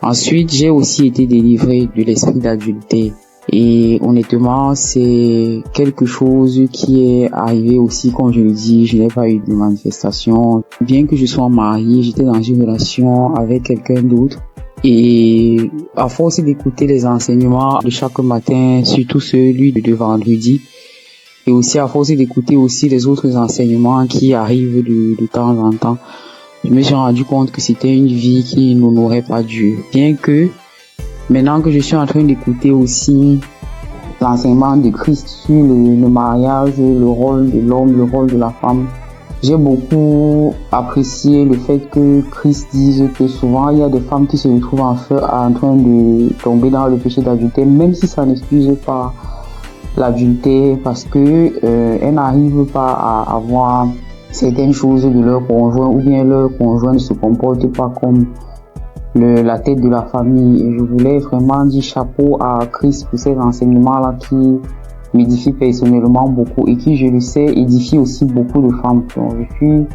Ensuite, j'ai aussi été délivré de l'esprit d'adultère. Et honnêtement, c'est quelque chose qui est arrivé aussi, comme je le dis, je n'ai pas eu de manifestation. Bien que je sois marié, j'étais dans une relation avec quelqu'un d'autre. Et à force d'écouter les enseignements de chaque matin, surtout celui de vendredi, et aussi à force d'écouter aussi les autres enseignements qui arrivent de temps en temps, je me suis rendu compte que c'était une vie qui n'honorait pas Dieu. Bien que maintenant que je suis en train d'écouter aussi l'enseignement de Christ sur le mariage, le rôle de l'homme, le rôle de la femme, J'ai beaucoup apprécié le fait que Christ dise que souvent il y a des femmes qui se retrouvent en train de tomber dans le péché d'adultère, même si ça n'excuse pas l'adultère, parce que elles n'arrivent pas à avoir certaines choses de leur conjoint, ou bien leur conjoint ne se comporte pas comme la tête de la famille. Et je voulais vraiment dire chapeau à Christ pour ces enseignements-là qui m'édifient personnellement beaucoup et qui, je le sais, édifient aussi beaucoup de femmes. Donc, je suis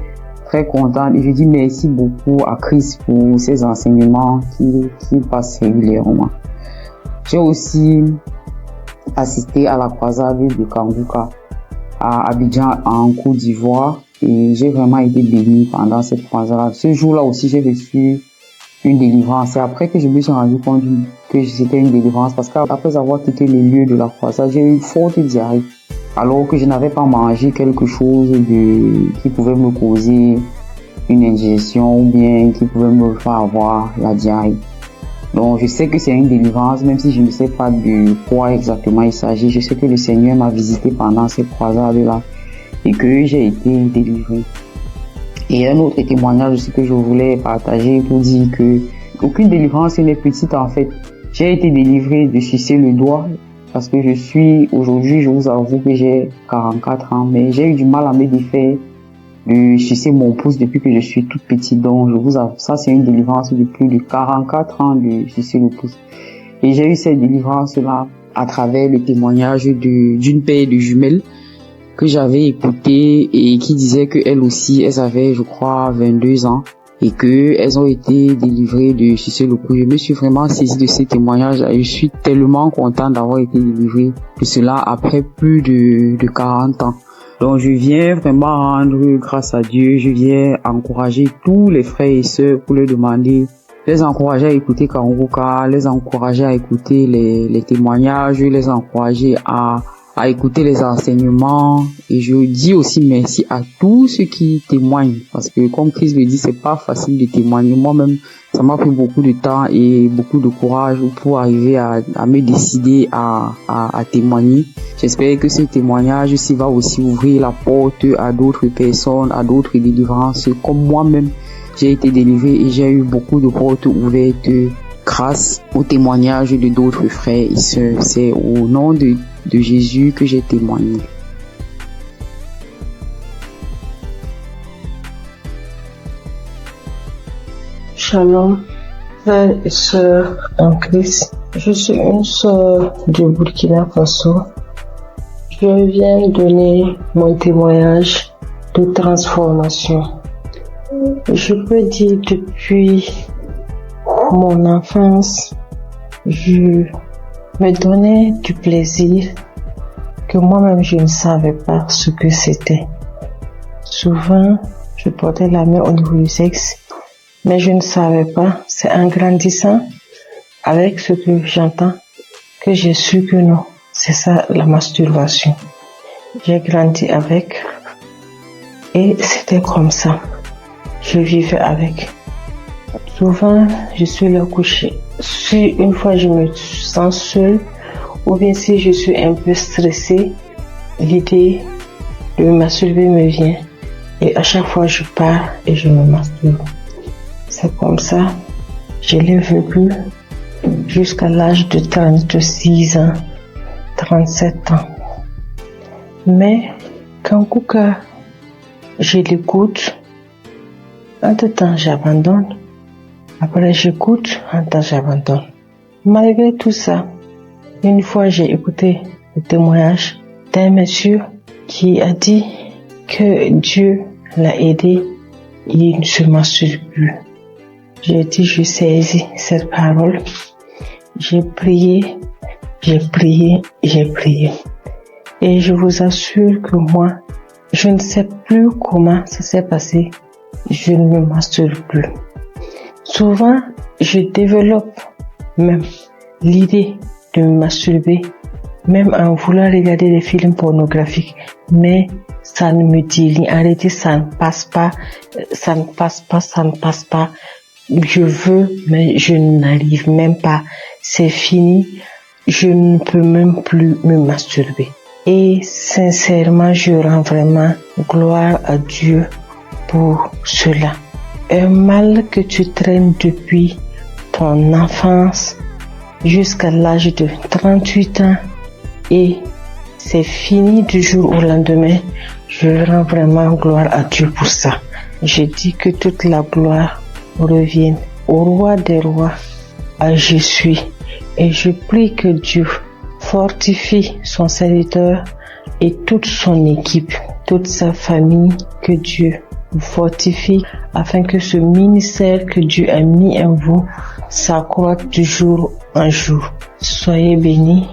très contente et je dis merci beaucoup à Christ pour ces enseignements qui passent régulièrement. J'ai aussi assisté à la croisade de Kanguka à Abidjan en Côte d'Ivoire et j'ai vraiment été bénie pendant cette croisade. Ce jour-là aussi, j'ai reçu une délivrance. C'est après que je me suis rendu compte que c'était une délivrance, parce qu'après avoir quitté le lieu de la croisade, j'ai eu une forte diarrhée, alors que je n'avais pas mangé quelque chose qui pouvait me causer une indigestion ou bien qui pouvait me faire avoir la diarrhée. Donc je sais que c'est une délivrance, même si je ne sais pas de quoi exactement il s'agit. Je sais que le Seigneur m'a visité pendant cette croisade-là et que j'ai été délivré. Et un autre témoignage aussi que je voulais partager pour dire que aucune délivrance n'est petite en fait. J'ai été délivré de sucer le doigt parce que aujourd'hui, je vous avoue que j'ai 44 ans, mais j'ai eu du mal à me défaire de sucer mon pouce depuis que je suis toute petite. Donc je vous avoue, ça c'est une délivrance de plus de 44 ans de sucer le pouce. Et j'ai eu cette délivrance-là à travers le témoignage d'une paire de jumelles que j'avais écouté et qui disait qu'elles aussi, elles avaient, je crois, 22 ans et qu'elles ont été délivrées de sucer le pouce. Je me suis vraiment saisie de ces témoignages et je suis tellement contente d'avoir été délivrée de cela après plus de 40 ans. Donc je viens vraiment rendre grâce à Dieu, je viens encourager tous les frères et sœurs pour leur demander, les encourager à écouter Kanguka, les encourager à écouter les témoignages, les encourager à écouter les enseignements. Et je dis aussi merci à tous ceux qui témoignent, parce que comme Christ le dit, c'est pas facile de témoigner. Moi-même, ça m'a pris beaucoup de temps et beaucoup de courage pour arriver à me décider à témoigner. J'espère que ce témoignage aussi va aussi ouvrir la porte à d'autres personnes, à d'autres délivrances. Comme moi-même, j'ai été délivré et j'ai eu beaucoup de portes ouvertes grâce au témoignage de d'autres frères et sœurs. C'est au nom de Jésus que j'ai témoigné. Shalom, frères et sœurs en Christ. Je suis une sœur du Burkina Faso. Je viens donner mon témoignage de transformation. Je peux dire depuis mon enfance, je me donnais du plaisir que moi-même je ne savais pas ce que c'était. Souvent, je portais la main au niveau du sexe, mais je ne savais pas. C'est en grandissant avec ce que j'entends que j'ai su que non, c'est ça la masturbation. J'ai grandi avec et c'était comme ça. Je vivais avec. Souvent, je suis là couché. Si une fois je me sens seule, ou bien si je suis un peu stressée, l'idée de me masturber me vient. Et à chaque fois, je pars et je me masturbe. C'est comme ça, je l'ai vécu jusqu'à l'âge de 36 ans, 37 ans. Mais quand Kanguka, je l'écoute, entre-temps j'abandonne. Après j'écoute, entre-temps j'abandonne. Malgré tout ça, une fois j'ai écouté le témoignage d'un monsieur qui a dit que Dieu l'a aidé, il ne se masturbe plus. J'ai dit, je saisis cette parole. J'ai prié. Et je vous assure que moi, je ne sais plus comment ça s'est passé. Je ne me masturbe plus. Souvent, je développe même l'idée de me masturber, même en voulant regarder des films pornographiques. Mais ça ne me dit rien. En réalité, ça ne passe pas. Je veux, mais je n'arrive même pas. C'est fini. Je ne peux même plus me masturber. Et sincèrement, je rends vraiment gloire à Dieu pour cela. Un mal que tu traînes depuis ton enfance jusqu'à l'âge de 38 ans et c'est fini du jour au lendemain. Je rends vraiment gloire à Dieu pour ça. Je dis que toute la gloire revienne au roi des rois, à Jésus. Et je prie que Dieu fortifie son serviteur et toute son équipe, toute sa famille, que Dieu vous fortifie afin que ce ministère que Dieu a mis en vous s'accroisse de jour en jour. Soyez bénis.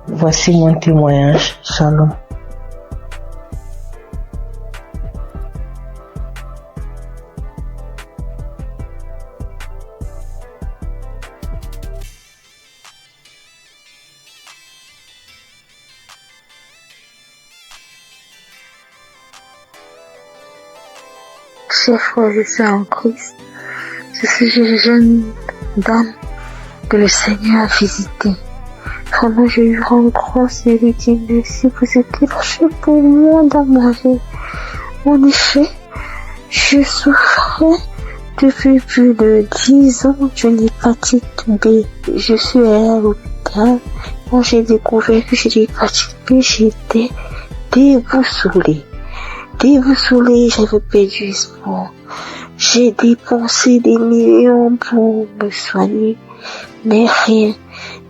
Voici mon témoignage. Shalom. Chers frères et sœurs en Christ, je suis une jeune dame que le Seigneur a visitée. Vraiment, je lui rends grâce et lui dis merci pour ce qu'il a fait pour moi dans ma vie. En effet, je souffrais depuis plus de 10 ans d'une hépatite B. Je suis allée à l'hôpital. Quand j'ai découvert que j'ai l'hépatite B, j'étais déboussolée. J'avais perdu espoir. J'ai dépensé des millions pour me soigner, mais rien.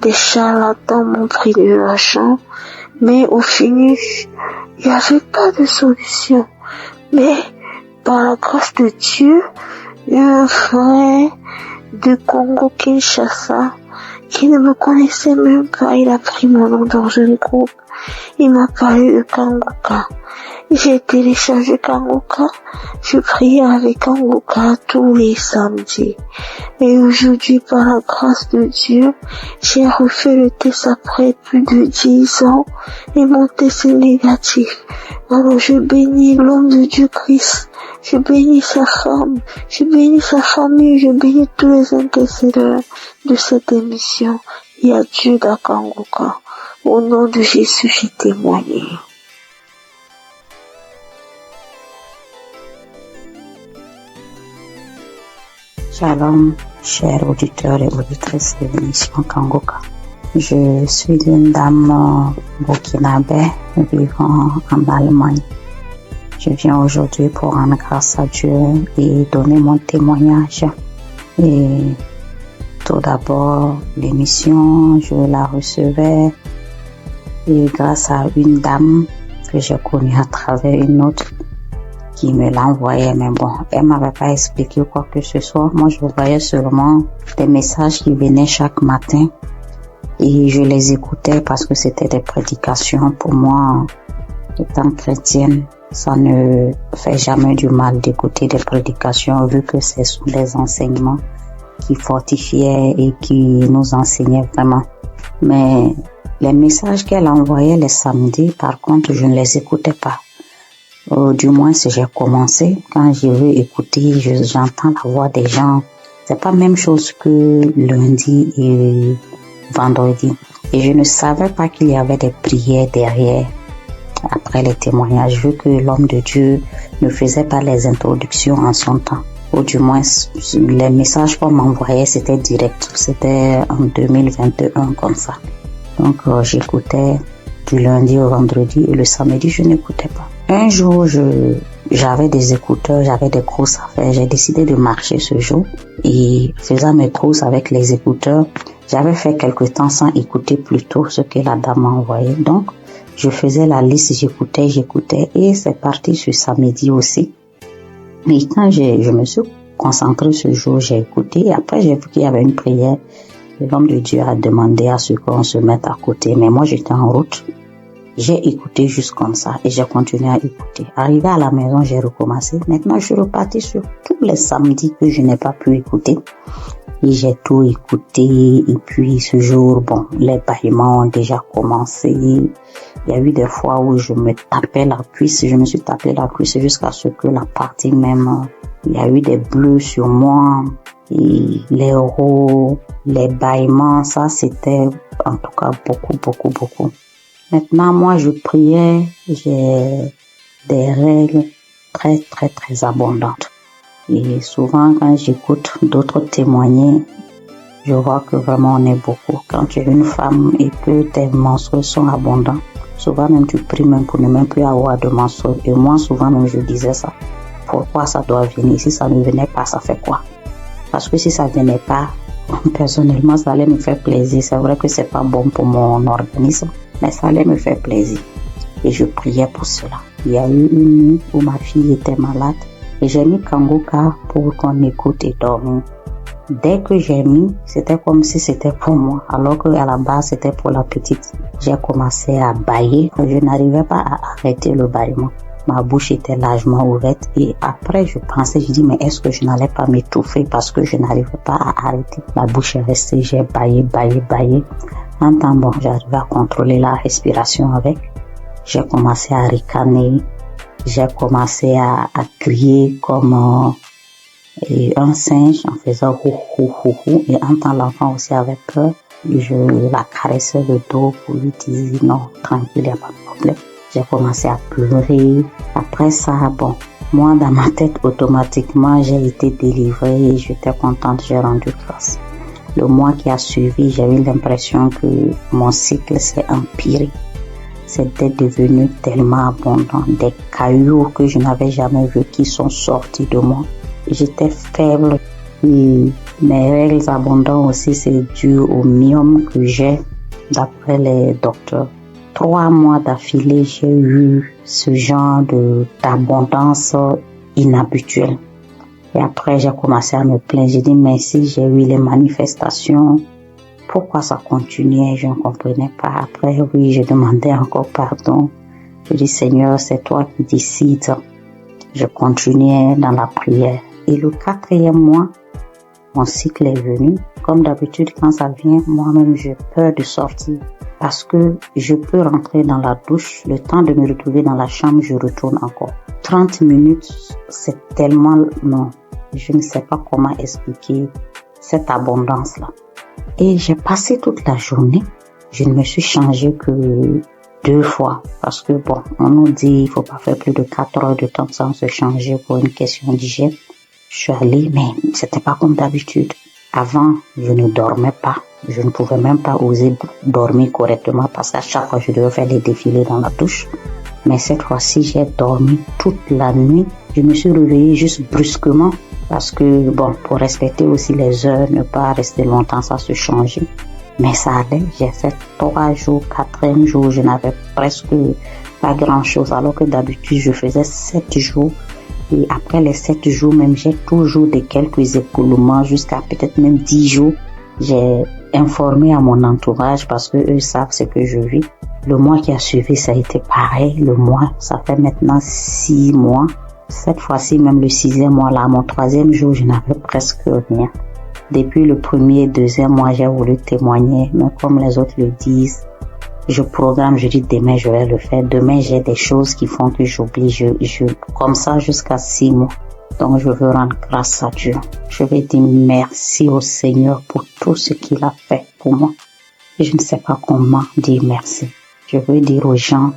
Des charlatans m'ont pris de l'argent, mais au finish, il n'y avait pas de solution. Mais par la grâce de Dieu, un frère de Congo-Kinshasa qui ne me connaissait même pas, il a pris mon nom dans un groupe. Il m'a parlé de Kanguka. J'ai téléchargé Kanguka. Je priais avec Kanguka tous les samedis. Et aujourd'hui, par la grâce de Dieu, j'ai refait le test après plus de 10 ans et mon test est négatif. Alors je bénis l'homme de Dieu Christ. Je bénis sa femme. Je bénis sa famille. Je bénis tous les intercesseurs de cette émission. Il y a Dieu dans Kanguka. Au nom de Jésus, j'ai témoigné. Shalom, chers auditeurs et auditrices de l'émission Kanguka. Je suis une dame burkinabé vivant en Allemagne. Je viens aujourd'hui pour rendre grâce à Dieu et donner mon témoignage. Et tout d'abord, l'émission, je la recevais et grâce à une dame que j'ai connue à travers une autre qui me l'envoyait, mais bon, elle m'avait pas expliqué quoi que ce soit. Moi, je voyais seulement des messages qui venaient chaque matin et je les écoutais parce que c'était des prédications. Pour moi, étant chrétienne, ça ne fait jamais du mal d'écouter des prédications vu que ce sont des enseignements qui fortifiaient et qui nous enseignaient vraiment. Mais les messages qu'elle envoyait les samedis, par contre, je ne les écoutais pas. Du moins, si j'ai commencé, quand je veux écouter, j'entends la voix des gens. C'est pas la même chose que lundi et vendredi. Et je ne savais pas qu'il y avait des prières derrière, après les témoignages, vu que l'homme de Dieu ne faisait pas les introductions en son temps. Ou du moins, les messages qu'on m'envoyait, c'était direct. C'était en 2021, comme ça. Donc, j'écoutais du lundi au vendredi et le samedi, je n'écoutais pas. Un jour, j'avais des écouteurs, j'avais des courses à faire. J'ai décidé de marcher ce jour et faisant mes courses avec les écouteurs, j'avais fait quelque temps sans écouter plutôt ce que la dame m'a envoyé. Donc, je faisais la liste, j'écoutais et c'est parti ce samedi aussi. Mais quand je me suis concentrée ce jour, j'ai écouté et après j'ai vu qu'il y avait une prière. L'homme de Dieu a demandé à ce qu'on se mette à côté, mais moi j'étais en route. J'ai écouté juste comme ça et j'ai continué à écouter. Arrivé à la maison, j'ai recommencé. Maintenant, je suis repartie sur tous les samedis que je n'ai pas pu écouter. Et j'ai tout écouté. Et puis ce jour, bon, les bâillements ont déjà commencé. Il y a eu des fois où je me tapais la cuisse. Je me suis tapé la cuisse jusqu'à ce que la partie même, il y a eu des bleus sur moi. Et les rots, les bâillements, ça c'était en tout cas beaucoup. Maintenant, moi, je priais, j'ai des règles très, très, très abondantes. Et souvent, quand j'écoute d'autres témoigner, je vois que vraiment on est beaucoup. Quand tu es une femme et que tes menstrues sont abondants, souvent même tu pries même pour ne même plus avoir de menstrues. Et moi, souvent même je disais ça. Pourquoi ça doit venir? Si ça ne venait pas, ça fait quoi? Parce que si ça ne venait pas, personnellement, ça allait me faire plaisir. C'est vrai que c'est pas bon pour mon organisme, mais ça allait me faire plaisir. Et je priais pour cela. Il y a eu une nuit où ma fille était malade et j'ai mis Kanguka pour qu'on écoute et dormir. Dès que j'ai mis, c'était comme si c'était pour moi, alors qu'à la base c'était pour la petite. J'ai commencé à bâiller, je n'arrivais pas à arrêter le bâillement. Ma bouche était largement ouverte et après je pensais, je dis mais est-ce que je n'allais pas m'étouffer parce que je n'arrivais pas à arrêter. La bouche est restée, j'ai bâillé. En temps bon, j'arrivais à contrôler la respiration avec. J'ai commencé à ricaner, j'ai commencé à crier comme un singe en faisant hou et en temps l'enfant aussi avait peur. Je la caressais le dos pour lui dire non, tranquille, il n'y a pas de problème. J'ai commencé à pleurer. Après ça, bon, moi dans ma tête automatiquement j'ai été délivrée et j'étais contente, j'ai rendu grâce. Le mois qui a suivi, j'ai eu l'impression que mon cycle s'est empiré. C'était devenu tellement abondant, des cailloux que je n'avais jamais vus qui sont sortis de moi. J'étais faible et mes règles abondantes aussi, c'est dû au myome que j'ai d'après les docteurs. 3 mois d'affilée, j'ai eu ce genre d'abondance inhabituelle. Et après, j'ai commencé à me plaindre. J'ai dit, mais si j'ai eu les manifestations, pourquoi ça continuait? Je ne comprenais pas. Après, oui, je demandais encore pardon. Je dis, Seigneur, c'est toi qui décides. Je continuais dans la prière. Et le 4e mois, mon cycle est venu. Comme d'habitude, quand ça vient, moi-même, j'ai peur de sortir. Parce que je peux rentrer dans la douche, le temps de me retrouver dans la chambre, je retourne encore. 30 minutes, c'est tellement long. Je ne sais pas comment expliquer cette abondance-là. Et j'ai passé toute la journée. Je ne me suis changée que 2 fois. Parce que bon, on nous dit il faut pas faire plus de 4 heures de temps sans se changer pour une question d'hygiène. Je suis allée, mais c'était pas comme d'habitude. Avant, je ne dormais pas. Je ne pouvais même pas oser dormir correctement parce qu'à chaque fois, je devais faire des défilés dans la douche. Mais cette fois-ci, j'ai dormi toute la nuit. Je me suis réveillée juste brusquement parce que, bon, pour respecter aussi les heures, ne pas rester longtemps sans se changer. Mais ça allait. J'ai fait 3 jours, 4e jour, je n'avais presque pas grand-chose. Alors que d'habitude, je faisais 7 jours. Et après les 7 jours même, j'ai toujours des quelques écoulements jusqu'à peut-être même 10 jours. J'ai informé à mon entourage parce que eux savent ce que je vis. Le mois qui a suivi, ça a été pareil. Le mois, ça fait maintenant 6 mois. Cette fois-ci, même le 6e mois là, mon 3e jour, je n'avais presque rien. Depuis le 1er et 2e mois, j'ai voulu témoigner, mais comme les autres le disent, je programme, je dis demain je vais le faire. Demain j'ai des choses qui font que j'oublie. Comme ça jusqu'à 6 mois. Donc je veux rendre grâce à Dieu. Je vais dire merci au Seigneur pour tout ce qu'il a fait pour moi. Et je ne sais pas comment dire merci. Je veux dire aux gens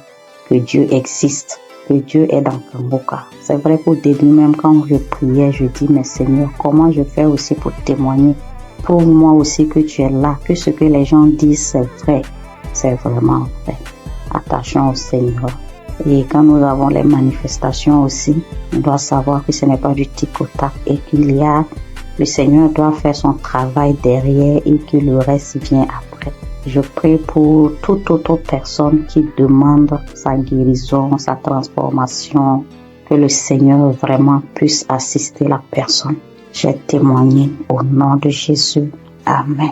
que Dieu existe, que Dieu est dans Kanguka. C'est vrai qu'au début même quand je priais, je dis mais Seigneur, comment je fais aussi pour témoigner? Prouve-moi aussi que tu es là, que ce que les gens disent c'est vrai. C'est vraiment vrai. Attachons au Seigneur. Et quand nous avons les manifestations aussi, on doit savoir que ce n'est pas du tic-au-tac et qu'il y a, le Seigneur doit faire son travail derrière et que le reste vient après. Je prie pour toute autre personne qui demande sa guérison, sa transformation, que le Seigneur vraiment puisse assister la personne. J'ai témoigné au nom de Jésus. Amen.